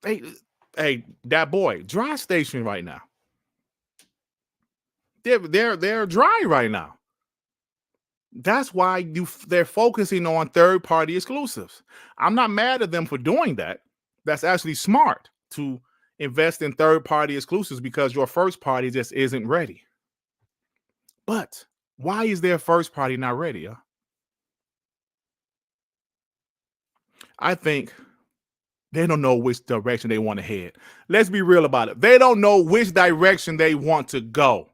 Speaker 1: Hey, that boy, dry station right now. They're dry right now. That's why they're focusing on third-party exclusives. I'm not mad at them for doing that. That's actually smart to invest in third-party exclusives because your first party just isn't ready. But why is their first party not ready? Huh? I think they don't know which direction they want to head. Let's be real about it. They don't know which direction they want to go.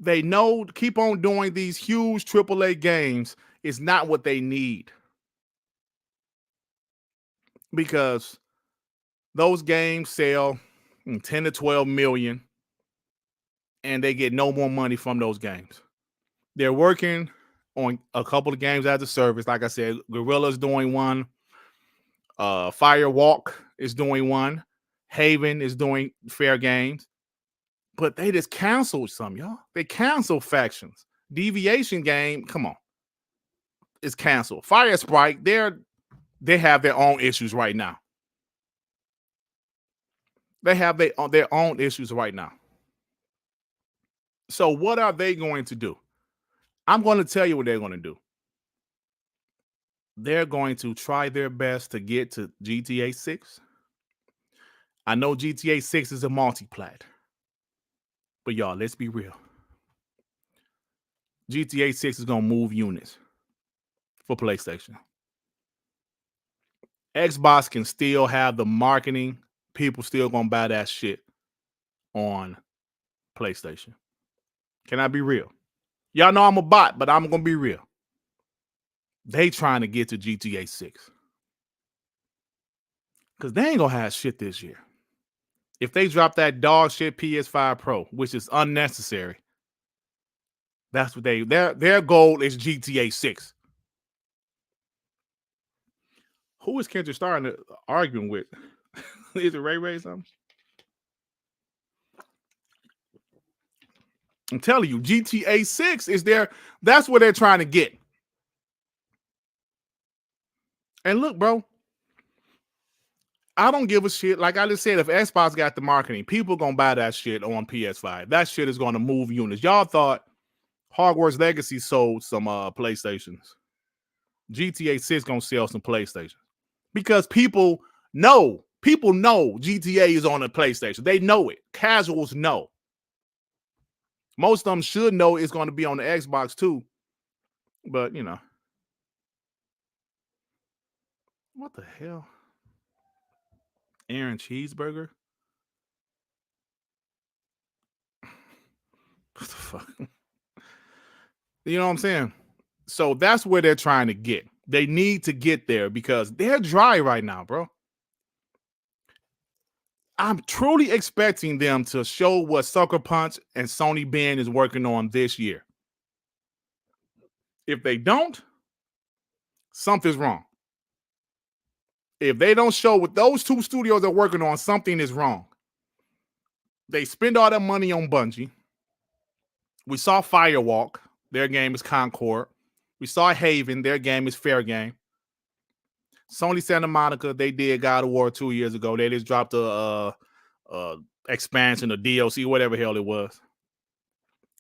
Speaker 1: They know keep on doing these huge AAA games is not what they need. Because those games sell 10 to 12 million and they get no more money from those games. They're working on a couple of games as a service. Like I said, Gorilla's doing one. Firewalk is doing one. Haven is doing fair games. But they just canceled some, y'all. They canceled Factions. Deviation game, come on. It's canceled. Fire Sprite, they have their own issues right now. They have their own issues right now. So what are they going to do? I'm going to tell you what they're going to do. They're going to try their best to get to GTA 6. I know GTA 6 is a multi-plat. But y'all, let's be real. GTA 6 is going to move units for PlayStation. Xbox can still have the marketing. People still going to buy that shit on PlayStation. Can I be real? Y'all know I'm a bot, but I'm going to be real. They trying to get to GTA 6. Because they ain't going to have shit this year. If they drop that dog shit PS5 Pro, which is unnecessary, that's what their goal is GTA 6. Who is Kendrick starting arguing with? Is it Ray Ray something? I'm telling you, GTA 6 is there. That's where they're trying to get. And look, bro, I don't give a shit. Like I just said, if Xbox got the marketing, people gonna buy that shit on PS5. That shit is gonna move units. Y'all thought Hogwarts Legacy sold some PlayStations. GTA 6 gonna sell some PlayStations because people know GTA is on a PlayStation. They know it. Casuals know. Most of them should know it's going to be on the Xbox too. But, you know. What the hell? Aaron Cheeseburger? What the fuck? You know what I'm saying? So that's where they're trying to get. They need to get there because they're dry right now, bro. I'm truly expecting them to show what Sucker Punch and Sony Bend is working on this year. If they don't, something's wrong. If they don't show what those two studios are working on, something is wrong. They spend all that money on Bungie. We saw Firewalk. Their game is Concord. We saw Haven. Their game is Fair Game. Sony Santa Monica, they did God of War 2 years ago. They just dropped a expansion, a DLC, whatever hell it was.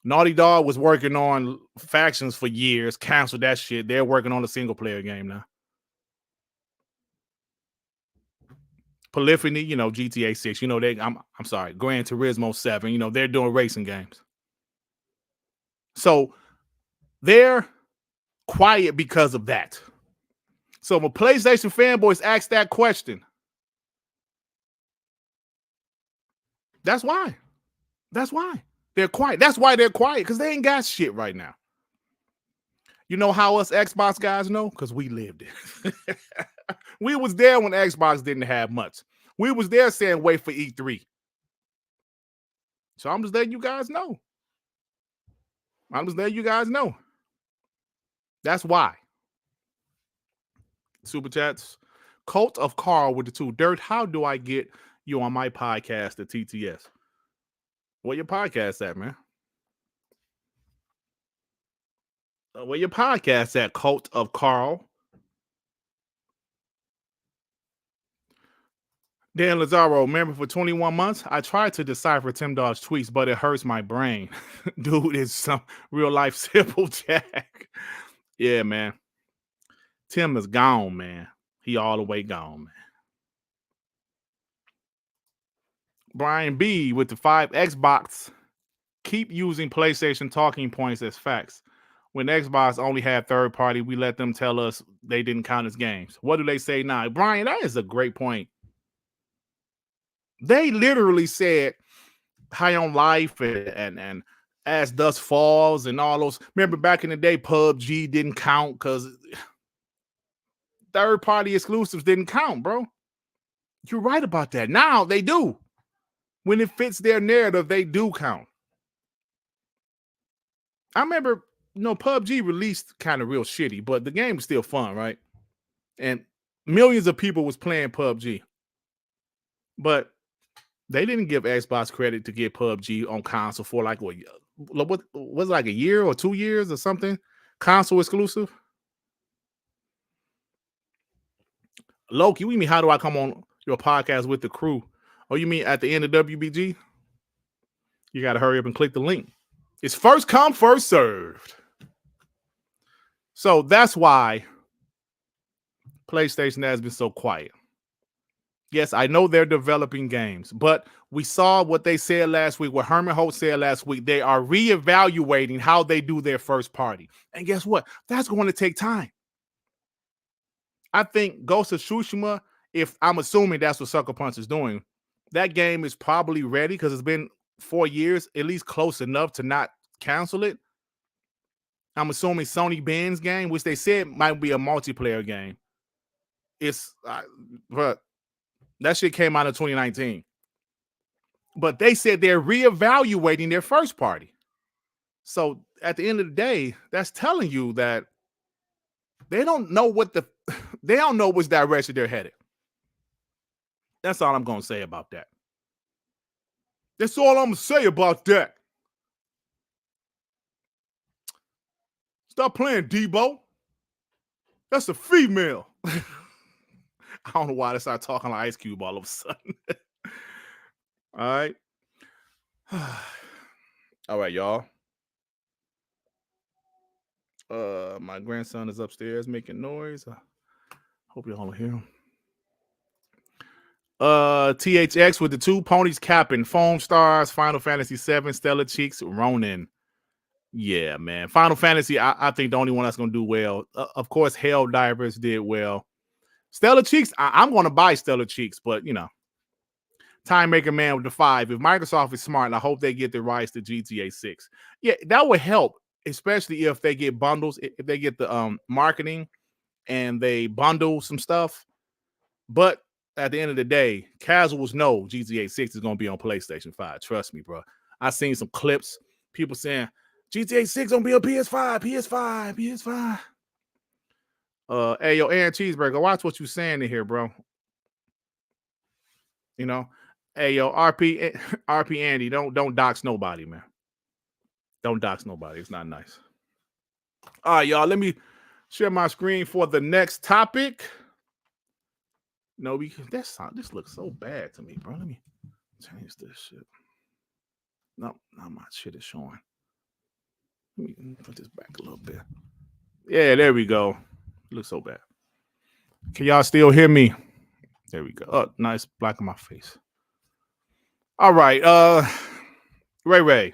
Speaker 1: Naughty Dog was working on Factions for years, canceled that shit. They're working on a single-player game now. Polyphony, you know, GTA 6. You know, I'm sorry, Gran Turismo 7. You know, they're doing racing games. So they're quiet because of that. So when PlayStation fanboys ask that question, that's why. That's why they're quiet. That's why they're quiet, because they ain't got shit right now. You know how us Xbox guys know? Because we lived it. We was there when Xbox didn't have much. We was there saying wait for E3. So I'm just letting you guys know. That's why. Super chats. Cult of Carl with the 2. Dirt, how do I get you on my podcast, the TTS? Where your podcast at, man? Where your podcast at, Cult of Carl? Dan Lazaro, remember for 21 months, I tried to decipher Tim Dog's tweets, but it hurts my brain. Dude is some real life simple Jack. Yeah, man. Tim is gone, man. He all the way gone, man. Brian B with the 5 Xbox. Keep using PlayStation talking points as facts. When Xbox only had third party, we let them tell us they didn't count as games. What do they say now? Brian, that is a great point. They literally said High on Life and As Dust Falls and all those. Remember back in the day, PUBG didn't count because third party exclusives didn't count, bro. You're right about that. Now they do. When it fits their narrative, they do count. I remember, PUBG released kind of real shitty, but the game was still fun, right? And millions of people was playing PUBG. But they didn't give Xbox credit to get PUBG on console for like what was it, like a year or 2 years or something? Console exclusive. Loki, what do you mean? How do I come on your podcast with the crew? Oh, you mean at the end of WBG? You got to hurry up and click the link. It's first come, first served. So that's why PlayStation has been so quiet. Yes, I know they're developing games, but we saw what they said last week, what Herman Holt said last week. They are reevaluating how they do their first party. And guess what? That's going to take time. I think Ghost of Tsushima, if I'm assuming that's what Sucker Punch is doing, that game is probably ready because it's been 4 years, at least close enough to not cancel it. I'm assuming Sony Ben's game, which they said might be a multiplayer game. But that shit came out in 2019. But they said they're reevaluating their first party. So at the end of the day, that's telling you that they don't know they don't know which direction they're headed. That's all I'm going to say about that. That's all I'm going to say about that. Stop playing, Debo. That's a female. I don't know why they started talking like Ice Cube all of a sudden. All right. All right, y'all. My grandson is upstairs making noise. I hope y'all hear him. THX with the 2 ponies capping. Foam Stars, Final Fantasy 7, Stellar Cheeks, Ronin. Yeah, man. Final Fantasy, I think the only one that's going to do well. Of course, Helldivers did well. Stellar Cheeks, I'm going to buy Stellar Cheeks, but, Time Maker Man with the 5. If Microsoft is smart, and I hope they get the rights to GTA 6. Yeah, that would help, especially if they get bundles, if they get the marketing and they bundle some stuff. But at the end of the day, casuals know GTA 6 is going to be on PlayStation 5. Trust me, bro. I seen some clips, people saying, GTA 6 gonna be on PS5, PS5. Hey, yo, Aaron Cheeseburger, watch what you saying in here, bro. Hey, yo, RP Andy, don't dox nobody, man. Don't dox nobody. It's not nice. All right, y'all, let me share my screen for the next topic. No, this looks so bad to me, bro. Let me change this shit. No, not my shit is showing. Let me put this back a little bit. Yeah, there we go. Looks so bad. Can y'all still hear me? There we go. Oh, nice black on my face. All right. Ray.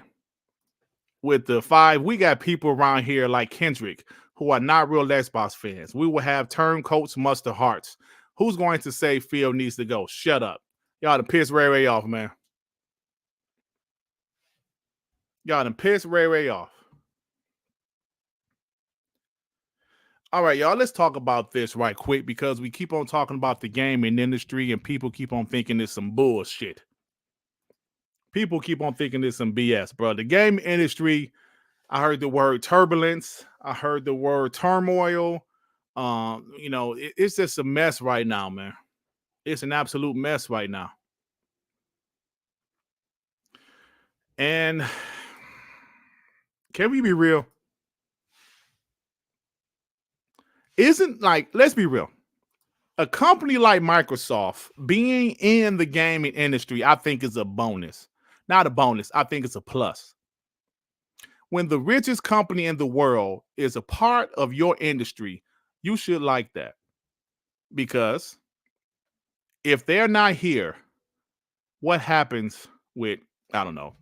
Speaker 1: With the 5, we got people around here like Kendrick who are not real Xbox fans. We will have turncoats, mustard hearts. Who's going to say Phil needs to go? Shut up. Y'all done piss Ray off, man. Y'all done piss Ray off. All right, y'all, let's talk about this right quick because we keep on talking about the gaming industry and people keep on thinking it's some bullshit. People keep on thinking it's some BS, bro. The game industry, I heard the word turbulence. I heard the word turmoil. It's just a mess right now, man. It's an absolute mess right now. And can we be real? Let's be real. A company like Microsoft being in the gaming industry, I think is a bonus. Not a bonus. I think it's a plus. When the richest company in the world is a part of your industry, you should like that. Because if they're not here, what happens with, I don't know,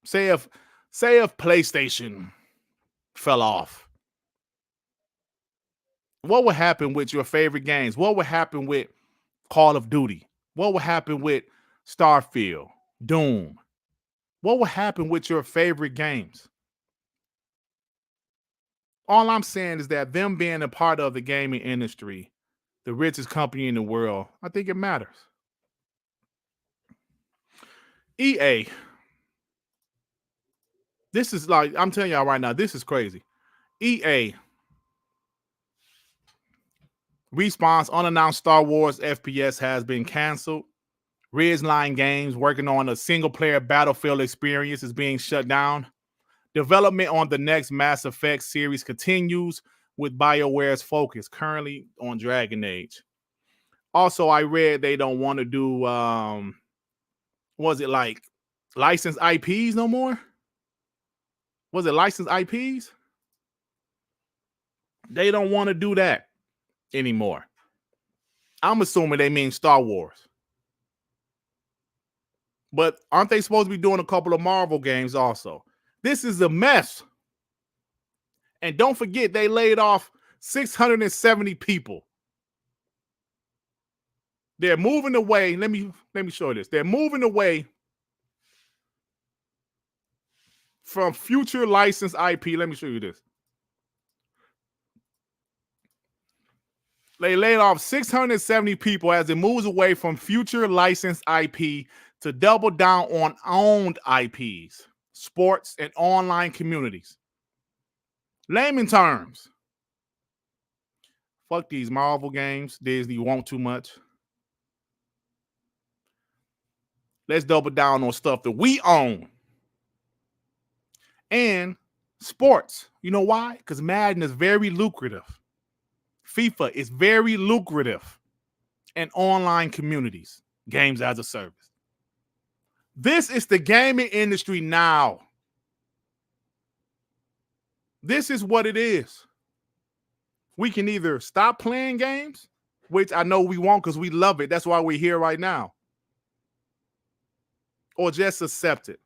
Speaker 1: say if PlayStation fell off, what would happen with your favorite games? What would happen with Call of Duty? What would happen with Starfield, Doom? What would happen with your favorite games? All I'm saying is that them being a part of the gaming industry, the richest company in the world, I think it matters. EA. This is like, I'm telling y'all right now, this is crazy. EA. Respawn's unannounced Star Wars FPS has been canceled. Ridgeline Games, working on a single-player Battlefield experience, is being shut down. Development on the next Mass Effect series continues, with BioWare's focus currently on Dragon Age. Also, I read they don't want to do, was it like licensed IPs no more? Was it licensed IPs? They don't want to do that anymore. I'm assuming they mean Star Wars. But aren't they supposed to be doing a couple of Marvel games also? This is a mess. And don't forget, they laid off 670 people. They're moving away. Let me show you this. They're moving away from future licensed IP. Let me show you this. They laid off 670 people as it moves away from future licensed IP to double down on owned IPs, sports, and online communities. Layman terms. Fuck these Marvel games. Disney want too much. Let's double down on stuff that we own. And sports. You know why? Because Madden is very lucrative. FIFA is very lucrative. And online communities. Games as a service. This is the gaming industry now. This is what it is. We can either stop playing games, which I know we won't because we love it. That's why we're here right now. Or just accept it.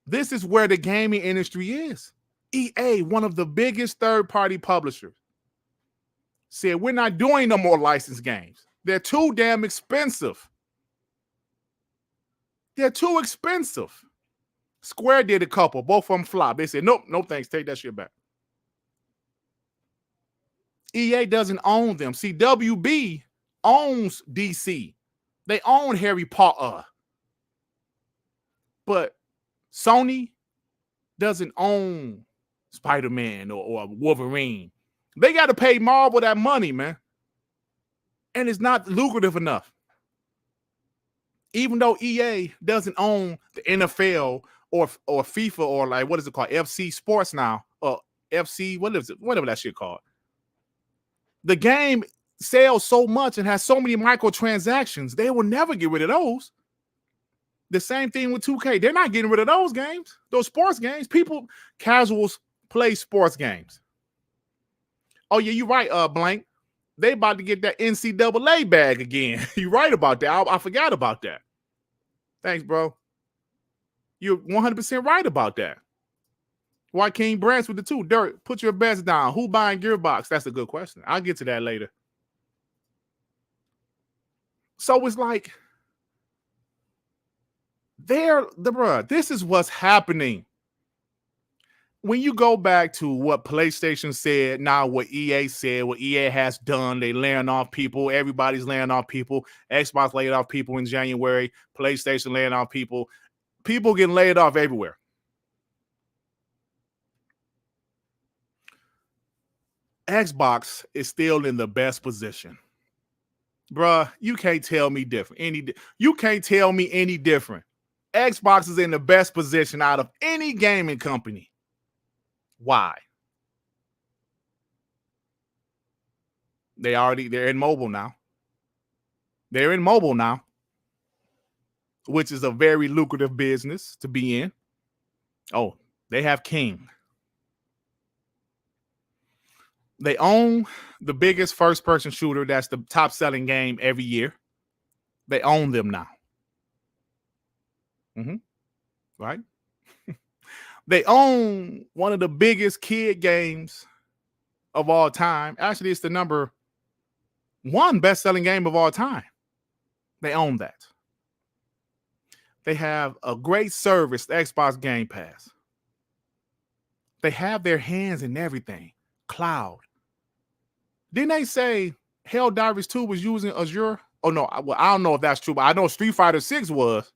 Speaker 1: This is where the gaming industry is. EA, one of the biggest third-party publishers, said we're not doing no more licensed games. They're too damn expensive. They're too expensive. Square did a couple. Both of them flopped. They said, nope, no thanks. Take that shit back. EA doesn't own them. See, WB owns DC. They own Harry Potter. But Sony doesn't own Spider-Man or Wolverine. They got to pay Marvel that money, man. And it's not lucrative enough. Even though EA doesn't own the NFL or FIFA or like, what is it called? FC Sports now. Or FC, what is it? Whatever that shit called. The game sells so much and has so many microtransactions. They will never get rid of those. The same thing with 2K. They're not getting rid of those games. Those sports games. People, casuals, play sports games. Oh, yeah, you're right, Blank. They about to get that NCAA bag again. You're right about that. I forgot about that. Thanks, bro. You're 100% right about that. Joaquin Branch with the two. Dirt, put your bets down. Who buying Gearbox? That's a good question. I'll get to that later. So it's like, this is what's happening. When you go back to what PlayStation said, now what EA said, what EA has done, they laying off people. Everybody's laying off people. Xbox laid off people in January. PlayStation laying off people. People getting laid off everywhere. Xbox is still in the best position. Bruh, you can't tell me different. You can't tell me any different. Xbox is in the best position out of any gaming company. Why? They're in mobile now. They're in mobile now, which is a very lucrative business to be in. Oh, they have King. They own the biggest first-person shooter. That's the top-selling game every year. They own them now. Right? They own one of the biggest kid games of all time. Actually, it's the number one best-selling game of all time. They own that. They have a great service, the Xbox Gamepass. They have their hands in everything. Cloud. Didn't they say Helldivers 2 was using Azure? Oh, no. Well, I don't know if that's true, but I know Street Fighter 6 was,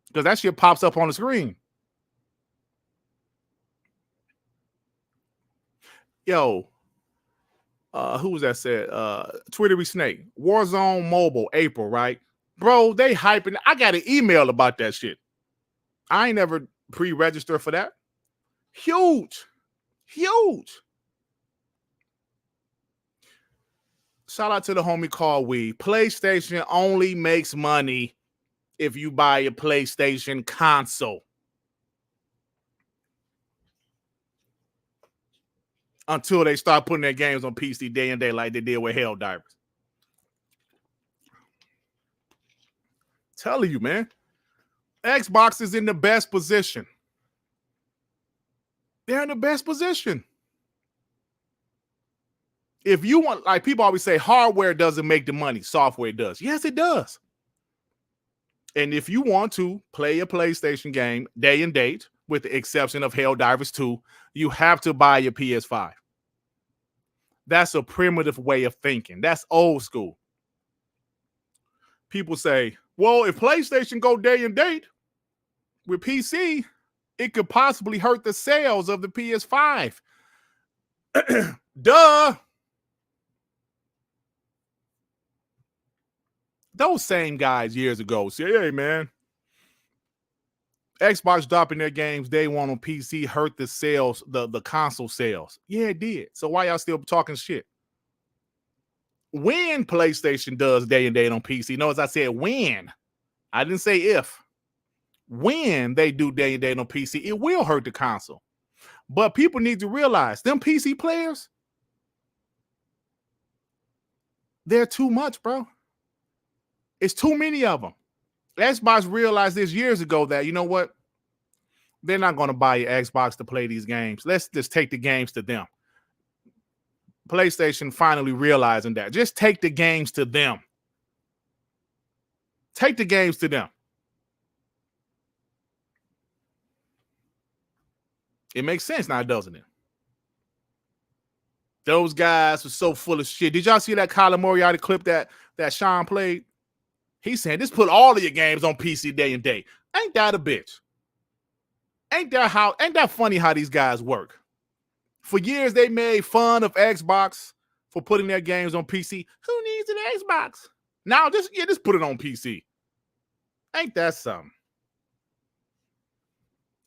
Speaker 1: because that shit pops up on the screen. Yo, who was that said? Twittery Snake. Warzone Mobile, April, right? Bro, they hyping. I got an email about that shit. I ain't never pre-registered for that. Huge. Shout out to the homie called We. PlayStation only makes money if you buy a PlayStation console. Until they start putting their games on PC day and day like they did with Helldivers. Telling you, man. Xbox is in the best position. They're in the best position. If you want, like people always say, hardware doesn't make the money, software does. Yes, it does. And if you want to play a PlayStation game day and date, with the exception of Helldivers 2, you have to buy your PS5. That's a primitive way of thinking. That's old school. People say, well, if PlayStation go day and date with PC, it could possibly hurt the sales of the PS5. Duh. Those same guys years ago say, hey, man, Xbox dropping their games day one on PC hurt the sales, the console sales. Yeah, it did. So why y'all still talking shit? When PlayStation does day and date on PC, notice I said when. I didn't say if. When they do day and date on PC, it will hurt the console. But people need to realize, them PC players, they're too much, bro. It's too many of them. Xbox realized this years ago that, you know what? They're not going to buy your Xbox to play these games. Let's just take the games to them. PlayStation finally realizing that. Just take the games to them. Take the games to them. It makes sense now, doesn't it? Those guys were so full of shit. Did y'all see that Kyler Moriarty clip that Sean played? He's saying, just put all of your games on PC day and day. Ain't that a bitch? Ain't that funny how these guys work? For years, they made fun of Xbox for putting their games on PC. Who needs an Xbox? Now, just put it on PC. Ain't that something?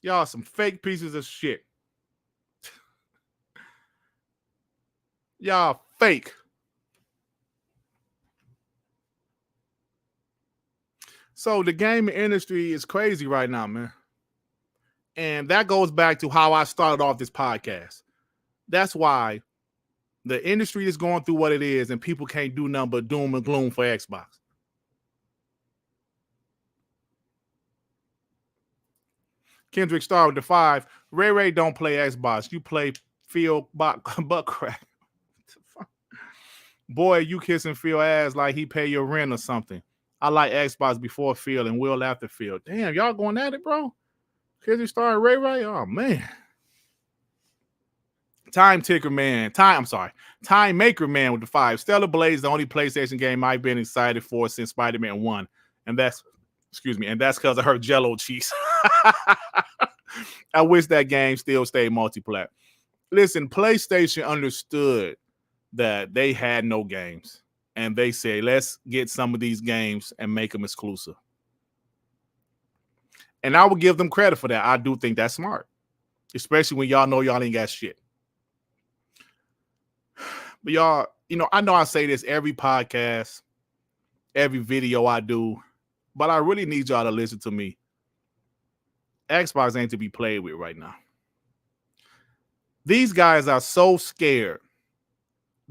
Speaker 1: Y'all some fake pieces of shit. Y'all fake. So the gaming industry is crazy right now, man. And that goes back to how I started off this podcast. That's why the industry is going through what it is, and people can't do nothing but doom and gloom for Xbox. Kendrick Star with the 5. Ray don't play Xbox. You play Phil butt crack. Boy, you kissing Phil ass like he pay your rent or something. I like Xbox before Phil and Will after Phil. Damn, y'all going at it, bro? Kendrick Star and Ray? Oh, man. Time Maker Man with the 5. Stellar Blaze, the only PlayStation game I've been excited for since Spider-Man 1. And that's because of her Jello cheese. I wish that game still stayed multiplayer. Listen, PlayStation understood that they had no games, and they said, let's get some of these games and make them exclusive. And I would give them credit for that. I do think that's smart, especially when y'all know y'all ain't got shit. But y'all, I know I say this every podcast, every video I do, but I really need y'all to listen to me. Xbox ain't to be played with right now. These guys are so scared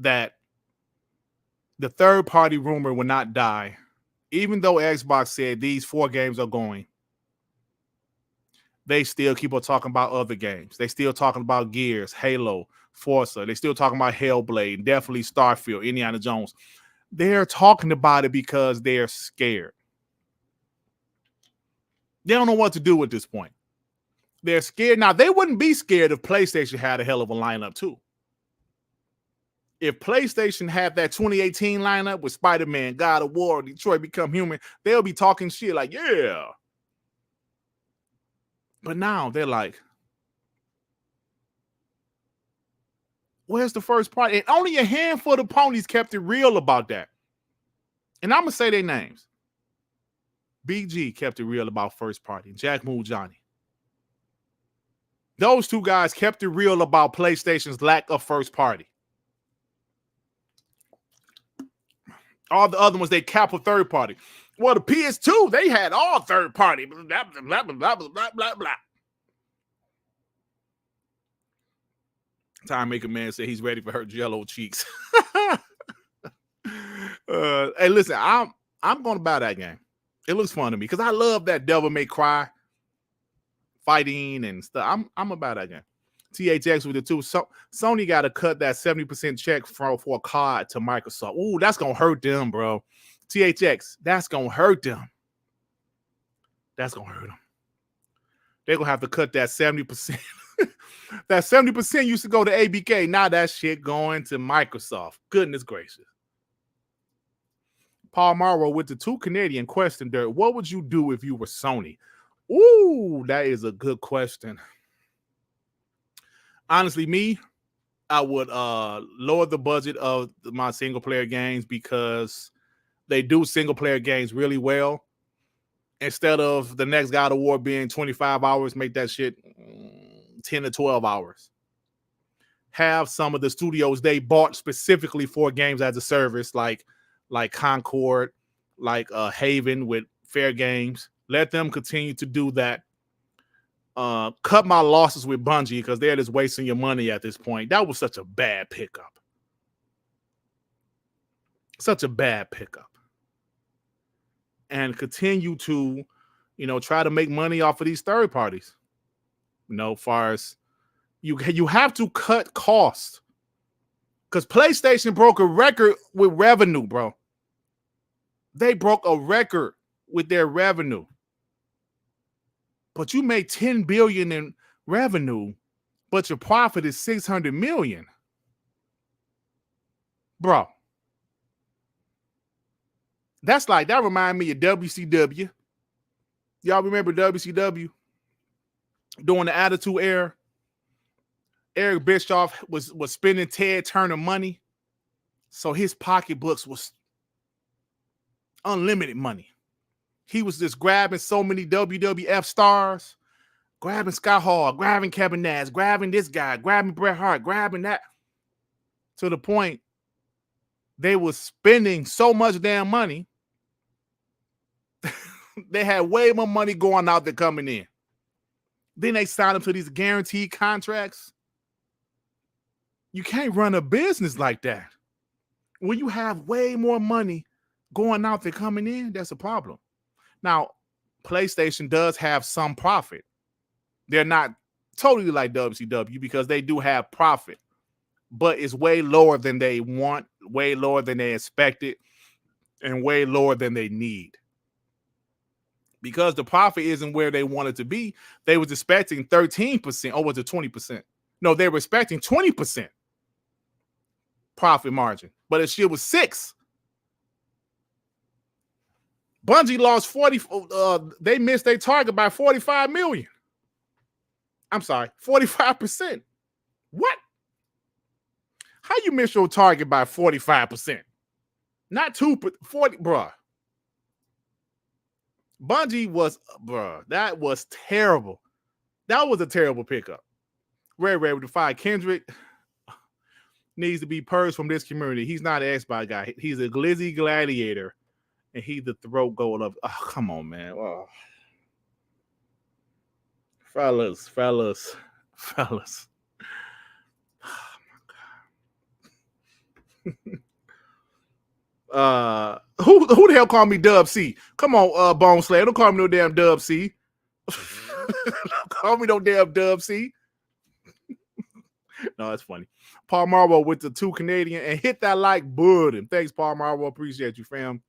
Speaker 1: that the third-party rumor will not die, even though Xbox said these 4 games are going. They still keep on talking about other games. They still talking about Gears, Halo, Forza. They still talking about Hellblade, definitely Starfield, Indiana Jones. They're talking about it because they're scared. They don't know what to do at this point. They're scared. Now, they wouldn't be scared if PlayStation had a hell of a lineup, too. If PlayStation had that 2018 lineup with Spider-Man, God of War, Detroit Become Human, they'll be talking shit like, yeah. But now they're like, where's the first party? And only a handful of ponies kept it real about that. And I'm going to say their names. BG kept it real about first party. Jack Moon Johnny. Those 2 guys kept it real about PlayStation's lack of first party. All the other ones, they cap a third party. Well, the PS2, they had all third party. Blah, blah, blah, blah, blah, blah, blah, blah. Time Maker Man said he's ready for her jello cheeks. Hey, listen, I'm going to buy that game. It looks fun to me because I love that Devil May Cry fighting and stuff. I'm about that game. THX with the 2. So Sony got to cut that 70% check for COD to Microsoft. Ooh, that's gonna hurt them, bro. THX, that's gonna hurt them. That's gonna hurt them. They're gonna have to cut that 70%. That 70% used to go to ABK. Now that shit going to Microsoft. Goodness gracious. Palworld with the 2 Canadian question, Dirt. What would you do if you were Sony? Ooh, that is a good question. Honestly, me, I would lower the budget of my single-player games because they do single-player games really well. Instead of the next God of War being 25 hours, make that shit 10 to 12 hours. Have some of the studios they bought specifically for games as a service, like Concord, like Haven with Fair Games. Let them continue to do that. Cut my losses with Bungie because they're just wasting your money at this point. That was such a bad pickup. Such a bad pickup. And continue to, try to make money off of these third parties. Far as you have to cut costs. Because PlayStation broke a record with revenue, bro. They broke a record with their revenue. But you made $10 billion in revenue, but your profit is $600 million. Bro. That reminds me of WCW. Y'all remember WCW? During the Attitude Era, Eric Bischoff was spending Ted Turner money. So his pocketbooks was unlimited money. He was just grabbing so many WWF stars, grabbing Scott Hall, grabbing Kevin Nash, grabbing this guy, grabbing Bret Hart, grabbing that, to the point they were spending so much damn money. They had way more money going out than coming in. Then they signed up to these guaranteed contracts. You can't run a business like that. When you have way more money going out than coming in, that's a problem. Now, PlayStation does have some profit. They're not totally like WCW because they do have profit, but it's way lower than they want, way lower than they expected, and way lower than they need. Because the profit isn't where they wanted to be, they was expecting 13%, or was it 20%? No, they were expecting 20% profit margin, but it shit was 6%. Bungie lost 40. They missed their target by 45 million. I'm sorry, 45%. What? How you miss your target by 45%? Not 2, but 40, bruh. Bungie was, bruh, that was terrible. That was a terrible pickup. Red with the fire. Kendrick needs to be purged from this community. He's not an Xbox guy. He's a glizzy gladiator, and he's the throat goal of. Oh, come on, man. Oh. Fellas. Oh my God. Who the hell called me Dub C? Come on, Bone Slayer. Don't call me no damn Dub C. Don't call me no damn Dub C. No, that's funny. Paul Marwell with the 2 Canadian and hit that like button. Thanks, Paul Marwell. Appreciate you, fam.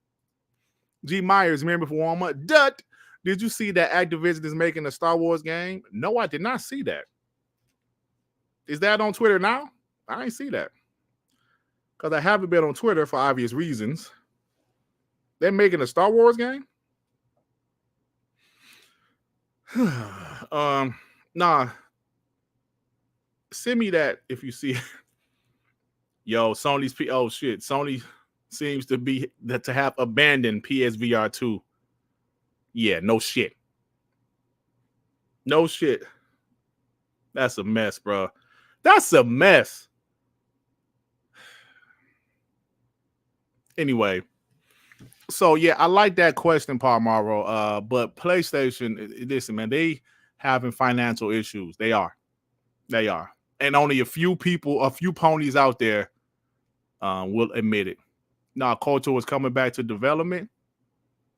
Speaker 1: G Myers, remember for Walmart. Dut. Did you see that Activision is making a Star Wars game? No, I did not see that. Is that on Twitter now? I ain't see that. Because I haven't been on Twitter for obvious reasons. They're making a Star Wars game? Nah. Send me that if you see it. Yo, oh shit. Sony seems to have abandoned PSVR 2. Yeah, no shit. No shit. That's a mess, bro. That's a mess. Anyway, so yeah, I like that question, Paul Morrow. But PlayStation, listen, man, they having financial issues. They are. And only a few ponies out there will admit it. Now, Culture was coming back to development.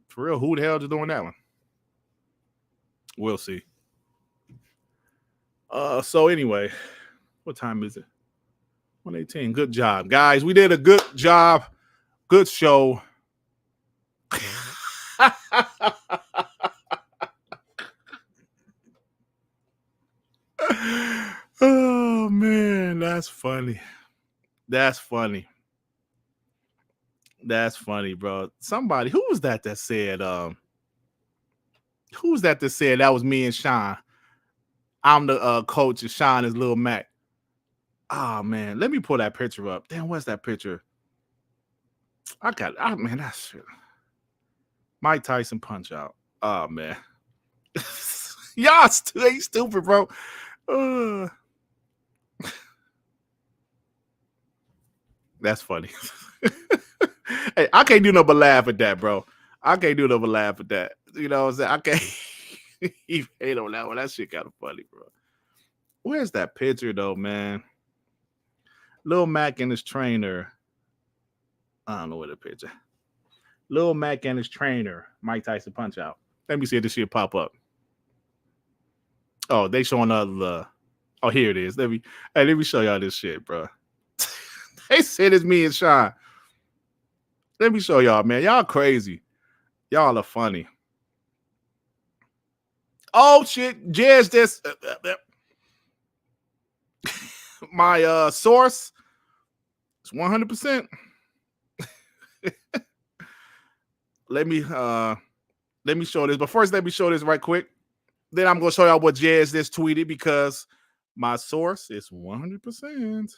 Speaker 1: For real, who the hell is doing that one? We'll see. So anyway, what time is it? 1:18. Good job, guys. We did a good job. Good show. Oh man, that's funny. That's funny, bro. Somebody, who was that said that was me and Sean? I'm the coach and Sean is Lil Mac. Oh man, let me pull that picture up. Damn, what's that picture? Man, that's shit. Mike Tyson punch out. Oh man. Y'all stay stupid, bro. That's funny. Hey, I can't do nothing but laugh at that, bro. I can't do nothing but laugh at that. You know what I'm saying? I can't even hate on that one. That shit kind of funny, bro. Where's that picture though, man? Lil Mac and his trainer. I don't know where the picture. Lil Mac and his trainer, Mike Tyson punch out. Let me see if this shit pop up. Oh, they showing the. Oh, here it is. Let me show y'all this shit, bro. They said it's me and Sean. Let me show y'all, man. Y'all crazy. Y'all are funny. Oh shit, Jez, this my source is 100%. Let me show this, but first let me show this right quick. Then I'm gonna show y'all what Jez this tweeted because my source is 100%.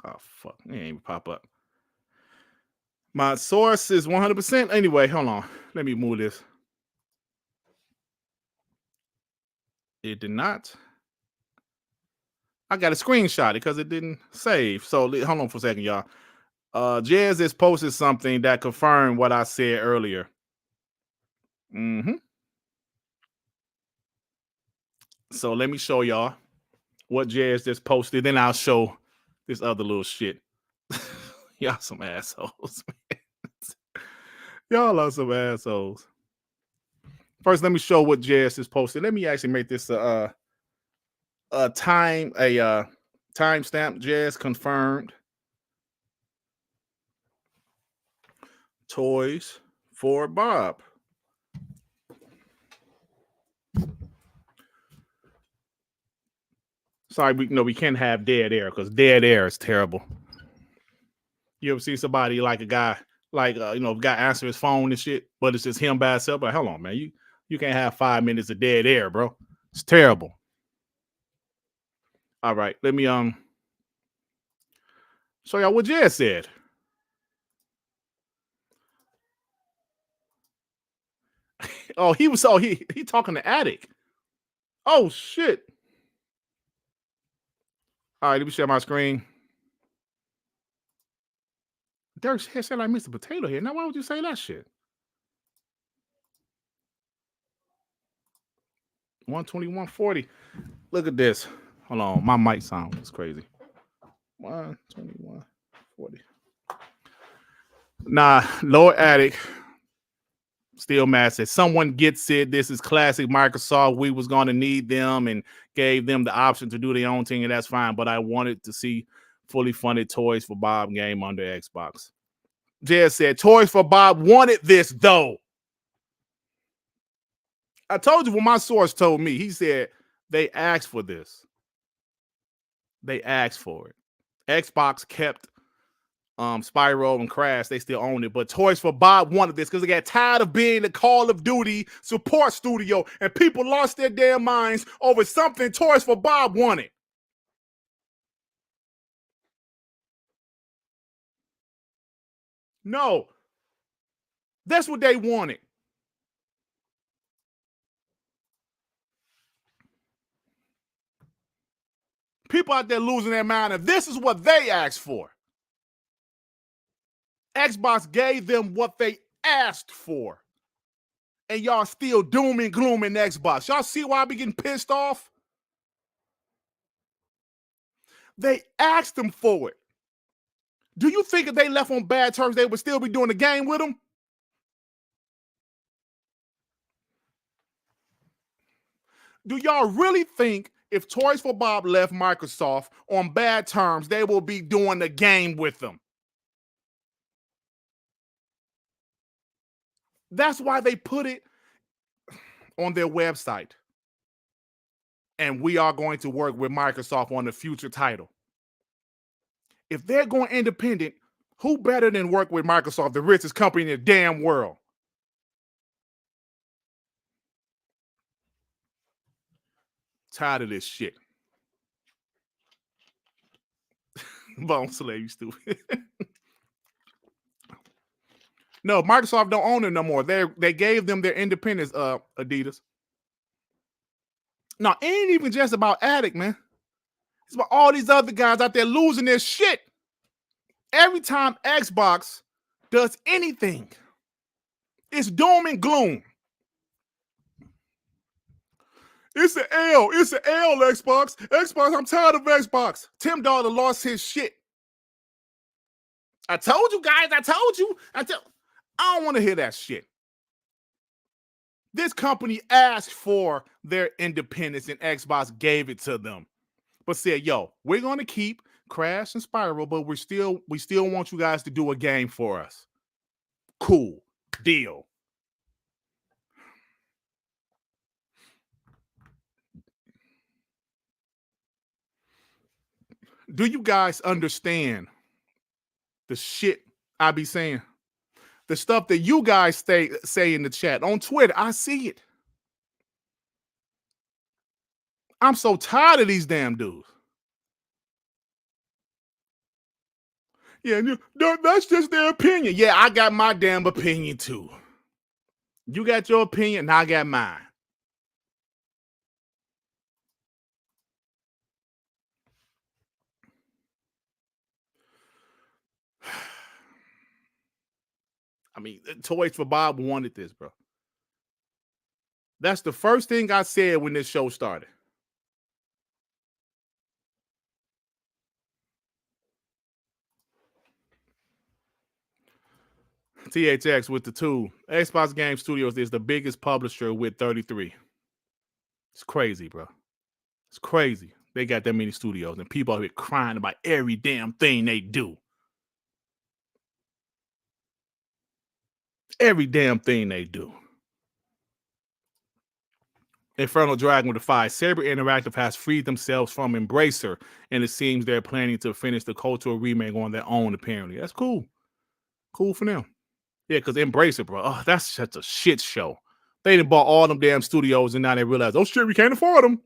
Speaker 1: Oh fuck, it ain't even pop up. My source is 100%. Anyway, hold on. Let me move this. It did not. I got a screenshot because it didn't save. So hold on for a second, y'all. Jez has posted something that confirmed what I said earlier. So let me show y'all what Jez just posted. Then I'll show this other little shit. Y'all some assholes, man. Y'all are some assholes. First, let me show what Jez has posted. Let me actually make this a timestamp. Jez confirmed. Toys for Bob. Sorry, we can't have dead air because dead air is terrible. You ever see somebody like a guy, like guy answer his phone and shit, but it's just him by himself? But hold on, man, you can't have 5 minutes of dead air, bro. It's terrible. All right, let me show y'all what Jez said. Oh, he talking to Addict. Oh shit. All right, let me share my screen. Dirk's head said like Mr. Potato Head. Now, why would you say that shit? 121.40. Look at this. Hold on, my mic sound is crazy. 121.40. Nah, Lord Addict. Still mad said someone gets it. This is classic Microsoft. We was going to need them and gave them the option to do their own thing, and that's fine. But I wanted to see fully funded Toys for Bob game under Xbox. Jez said Toys for Bob wanted this though. I told you what my source told me. He said they asked for this. They asked for it. Xbox kept Spyro and Crash. They still own it, but Toys for Bob wanted this because they got tired of being the Call of Duty support studio, and people lost their damn minds over something Toys for Bob wanted. No, that's what they wanted. People out there losing their mind, and this is what they asked for. Xbox gave them what they asked for. And y'all still doom and gloom in Xbox. Y'all see why I be getting pissed off? They asked them for it. Do you think if they left on bad terms, they would still be doing the game with them? Do y'all really think if Toys for Bob left Microsoft on bad terms, they will be doing the game with them? That's why they put it on their website. And we are going to work with Microsoft on the future title. If they're going independent, who better than work with Microsoft, the richest company in the damn world? Tired of this shit. Bone Slave, you stupid. No, Microsoft don't own it no more. They gave them their independence, Adidas. No, it ain't even just about Addict, man. It's about all these other guys out there losing their shit. Every time Xbox does anything, it's doom and gloom. It's an L. It's an L, Xbox. Xbox, I'm tired of Xbox. Tim Dollar lost his shit. I told you guys. I told you. I don't want to hear that shit. This company asked for their independence and Xbox gave it to them. But said, yo, we're going to keep Crash and Spyro, but we still want you guys to do a game for us. Cool. Deal. Do you guys understand the shit I be saying? The stuff that you guys say in the chat. On Twitter, I see it. I'm so tired of these damn dudes. Yeah, that's just their opinion. Yeah, I got my damn opinion too. You got your opinion, and I got mine. I mean, Toys for Bob wanted this, bro. That's the first thing I said when this show started. THX with the 2. Xbox Game Studios is the biggest publisher with 33. It's crazy, bro. It's crazy. They got that many studios, and people are here crying about every damn thing they do. Every damn thing they do. Infernal Dragon with the 5. Saber Interactive has freed themselves from Embracer, and it seems they're planning to finish the cultural remake on their own, apparently. That's cool. Cool for them. Yeah, because Embracer, bro, that's such a shit show. They done bought all them damn studios, and now they realize, oh shit, we can't afford them.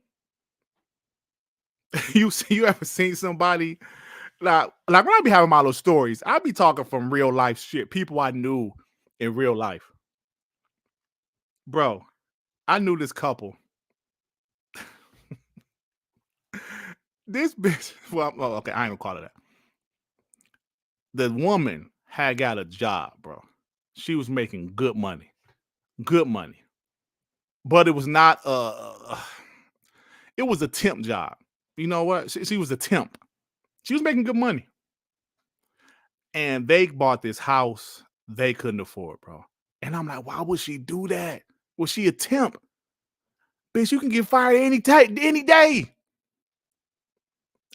Speaker 1: You ever seen somebody like when I be having my little stories, I be talking from real life shit, people I knew in real life. Bro, I knew this couple. This bitch, well, okay, I ain't gonna call it that. The woman had got a job, bro. She was making good money. Good money. But it was not it was a temp job. You know what? She was a temp. She was making good money. And they bought this house they couldn't afford, bro. And I'm like, why would she do that? Was she a temp? Bitch, you can get fired any day.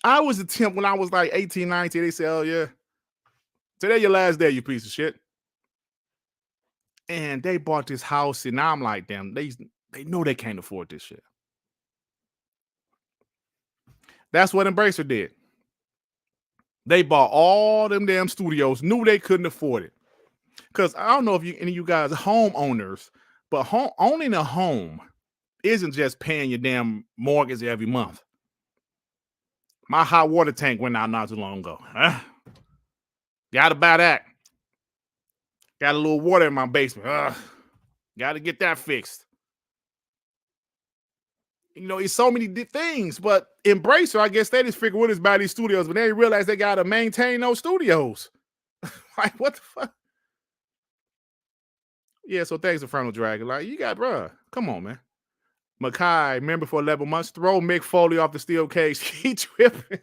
Speaker 1: I was a temp when I was like 18, 19. They said, oh yeah, today your last day, you piece of shit. And they bought this house, and now I'm like, damn, they know they can't afford this shit. That's what Embracer did. They bought all them damn studios, knew they couldn't afford it. Because I don't know if any of you guys are homeowners, but owning a home isn't just paying your damn mortgage every month. My hot water tank went out not too long ago. Gotta buy that. Got a little water in my basement. Gotta get that fixed. You know, it's so many things, but Embracer, I guess they just figure what is about these studios, but they didn't realize they gotta maintain those studios. Like, what the fuck? Yeah, so thanks, Infernal Dragon. Like, you got, bruh, come on, man. Makai, member for 11 months. Throw Mick Foley off the steel cage. He tripping.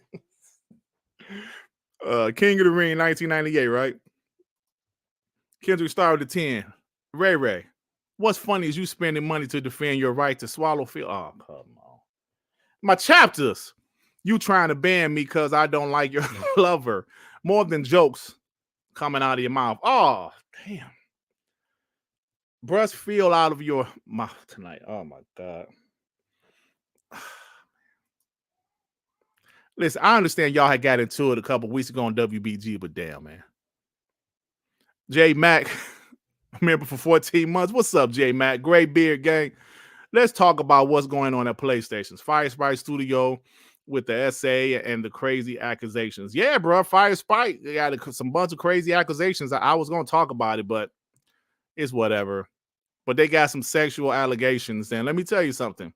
Speaker 1: King of the Ring, 1998, right? Kendrick Star with the 10. Ray. What's funny is you spending money to defend your right to swallow field. Oh, come on. My chapters. You trying to ban me because I don't like your lover. More than jokes coming out of your mouth. Oh, damn. Brush feel out of your mouth tonight. Oh, my God. Listen, I understand y'all had got into it a couple weeks ago on WBG, but damn, man. J Mac, member for 14 months. What's up, J Mac? Great beard gang. Let's talk about what's going on at PlayStation's Fire Sprite Studio with the SA and the crazy accusations. Yeah, bro, Fire Sprite got some bunch of crazy accusations. I was going to talk about it, but it's whatever. But they got some sexual allegations. And let me tell you something.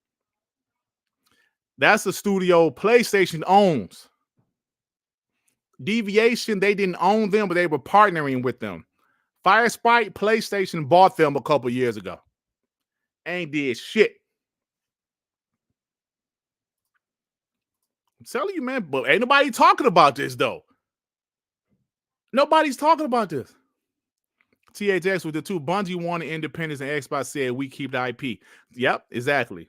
Speaker 1: That's a studio PlayStation owns. Deviation, they didn't own them, but they were partnering with them. Fire Sprite, PlayStation bought them a couple years ago. Ain't did shit. I'm telling you, man, but ain't nobody talking about this, though. Nobody's talking about this. THX with the 2. Bungie wanted independence, and Xbox said we keep the IP. Yep, exactly.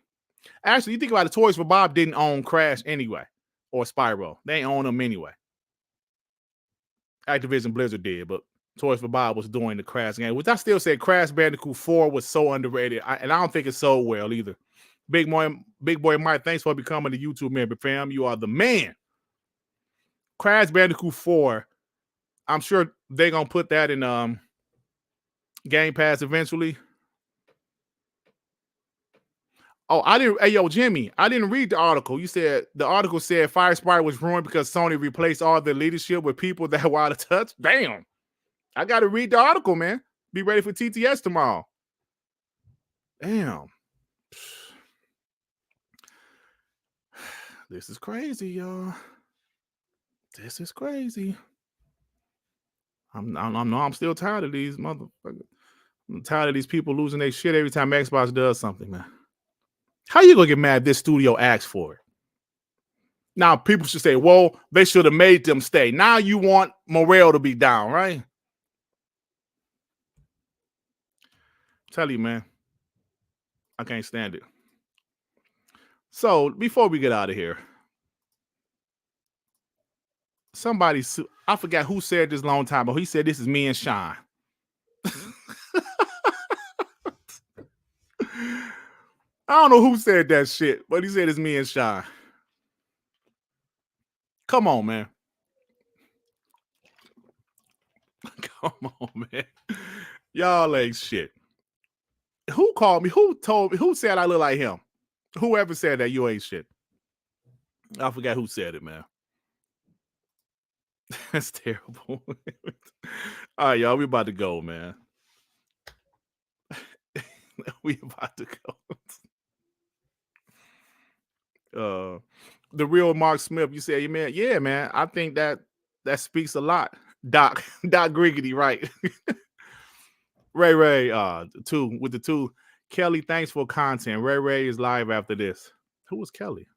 Speaker 1: Actually, you think about it, Toys for Bob didn't own Crash anyway, or Spyro. They ain't own them anyway. Activision Blizzard did, but Toys for Bob was doing the Crash game, which I still say Crash Bandicoot 4 was so underrated, and I don't think it sold well either. Big boy Mike, thanks for becoming a YouTube member, fam. You are the man. Crash Bandicoot 4, I'm sure they're going to put that in Gamepass eventually. Oh, hey, yo, Jimmy, I didn't read the article. You said the article said Fire Sprite was ruined because Sony replaced all the leadership with people that were out of touch. Damn. I got to read the article, man. Be ready for TTS tomorrow. Damn. This is crazy, y'all. This is crazy. I'm still tired of these motherfuckers. I'm tired of these people losing their shit every time Xbox does something, man. How you gonna get mad if this studio asks for it? Now, people should say, well, they should have made them stay. Now you want morale to be down, right? Tell you, man. I can't stand it. So, before we get out of here, I forgot who said this a long time ago. He said, this is me and Sean. I don't know who said that shit, but he said it's me and Shy. Come on, man. Come on, man. Y'all ain't shit. Who called me? Who told me? Who said I look like him? Whoever said that, you ain't shit. I forgot who said it, man. That's terrible. All right, y'all, we about to go, man. We about to go. The real Mark Smith, you said, man, yeah, man. I think that speaks a lot. Doc Griggity, right? Ray, with the two. Kelly, thanks for content. Ray is live after this. Who was Kelly?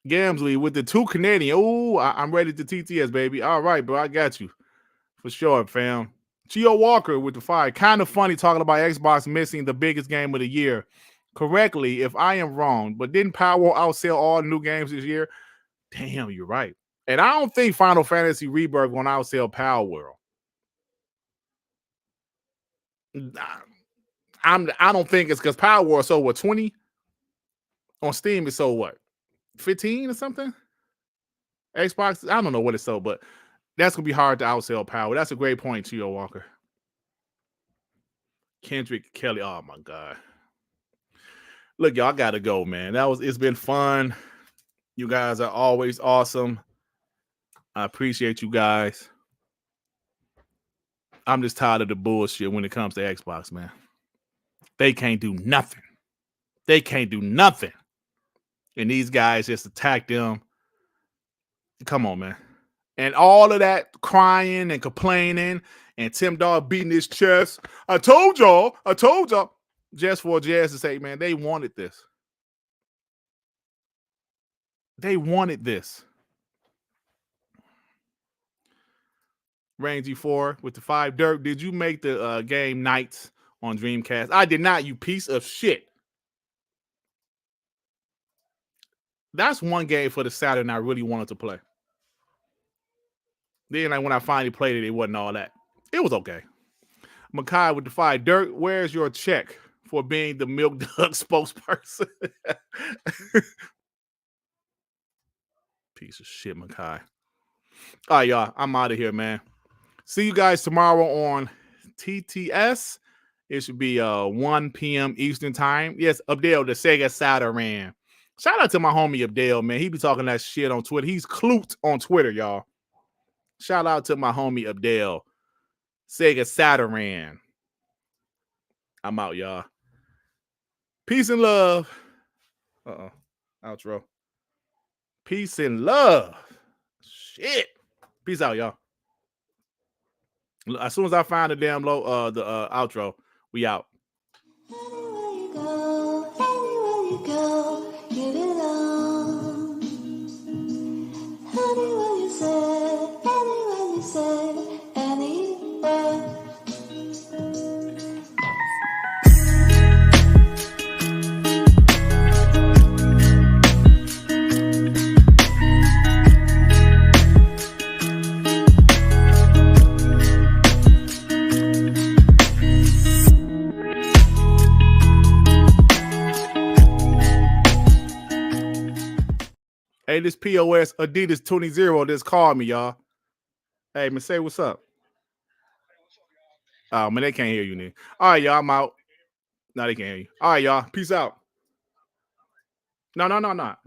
Speaker 1: Gamsley with the 2 Canadian. Oh, I'm ready to TTS, baby. All right, bro. I got you. For sure, fam. Chio Walker with the 5. Kind of funny talking about Xbox missing the biggest game of the year. Correctly, if I am wrong, but didn't Palworld outsell all new games this year? Damn, you're right. And I don't think Final Fantasy Rebirth going to outsell Palworld. I don't think it's because Palworld sold what, 20? On Steam, it sold what, 15 or something? Xbox, I don't know what it sold, but that's going to be hard to outsell Palworld. That's a great point, Chio Walker. Kendrick Kelly, oh my God. Look, y'all got to go, man. It's been fun. You guys are always awesome. I appreciate you guys. I'm just tired of the bullshit when it comes to Xbox, man. They can't do nothing. They can't do nothing. And these guys just attack them. Come on, man. And all of that crying and complaining and Tim Dog beating his chest. I told y'all. Just for Jez to say, man, they wanted this. They wanted this. Rangy 4 with the 5. Dirt, did you make the game Nights on Dreamcast? I did not, you piece of shit. That's one game for the Saturn I really wanted to play. Then like when I finally played it wasn't all that. It was okay. Makai with the 5. Dirt, where's your check for being the Milk Duck spokesperson? Piece of shit, Makai. All right, y'all. I'm out of here, man. See you guys tomorrow on TTS. It should be 1 p.m. Eastern time. Yes, Abdel, the Sega Saturn. Shout out to my homie Abdel, man. He be talking that shit on Twitter. He's clued on Twitter, y'all. Shout out to my homie Abdel. Sega Saturn. I'm out, y'all. Peace and love. Outro. Peace and love. Shit. Peace out, y'all. As soon as I find the damn outro, we out. Anywhere you go, give it on. Anywhere you say, anywhere. Hey, this POS Adidas 20 just called me, y'all. Hey, man, say what's up. Oh, man, they can't hear you, nigga. All right, y'all, I'm out. No, they can't hear you. All right, y'all. Peace out. No. Not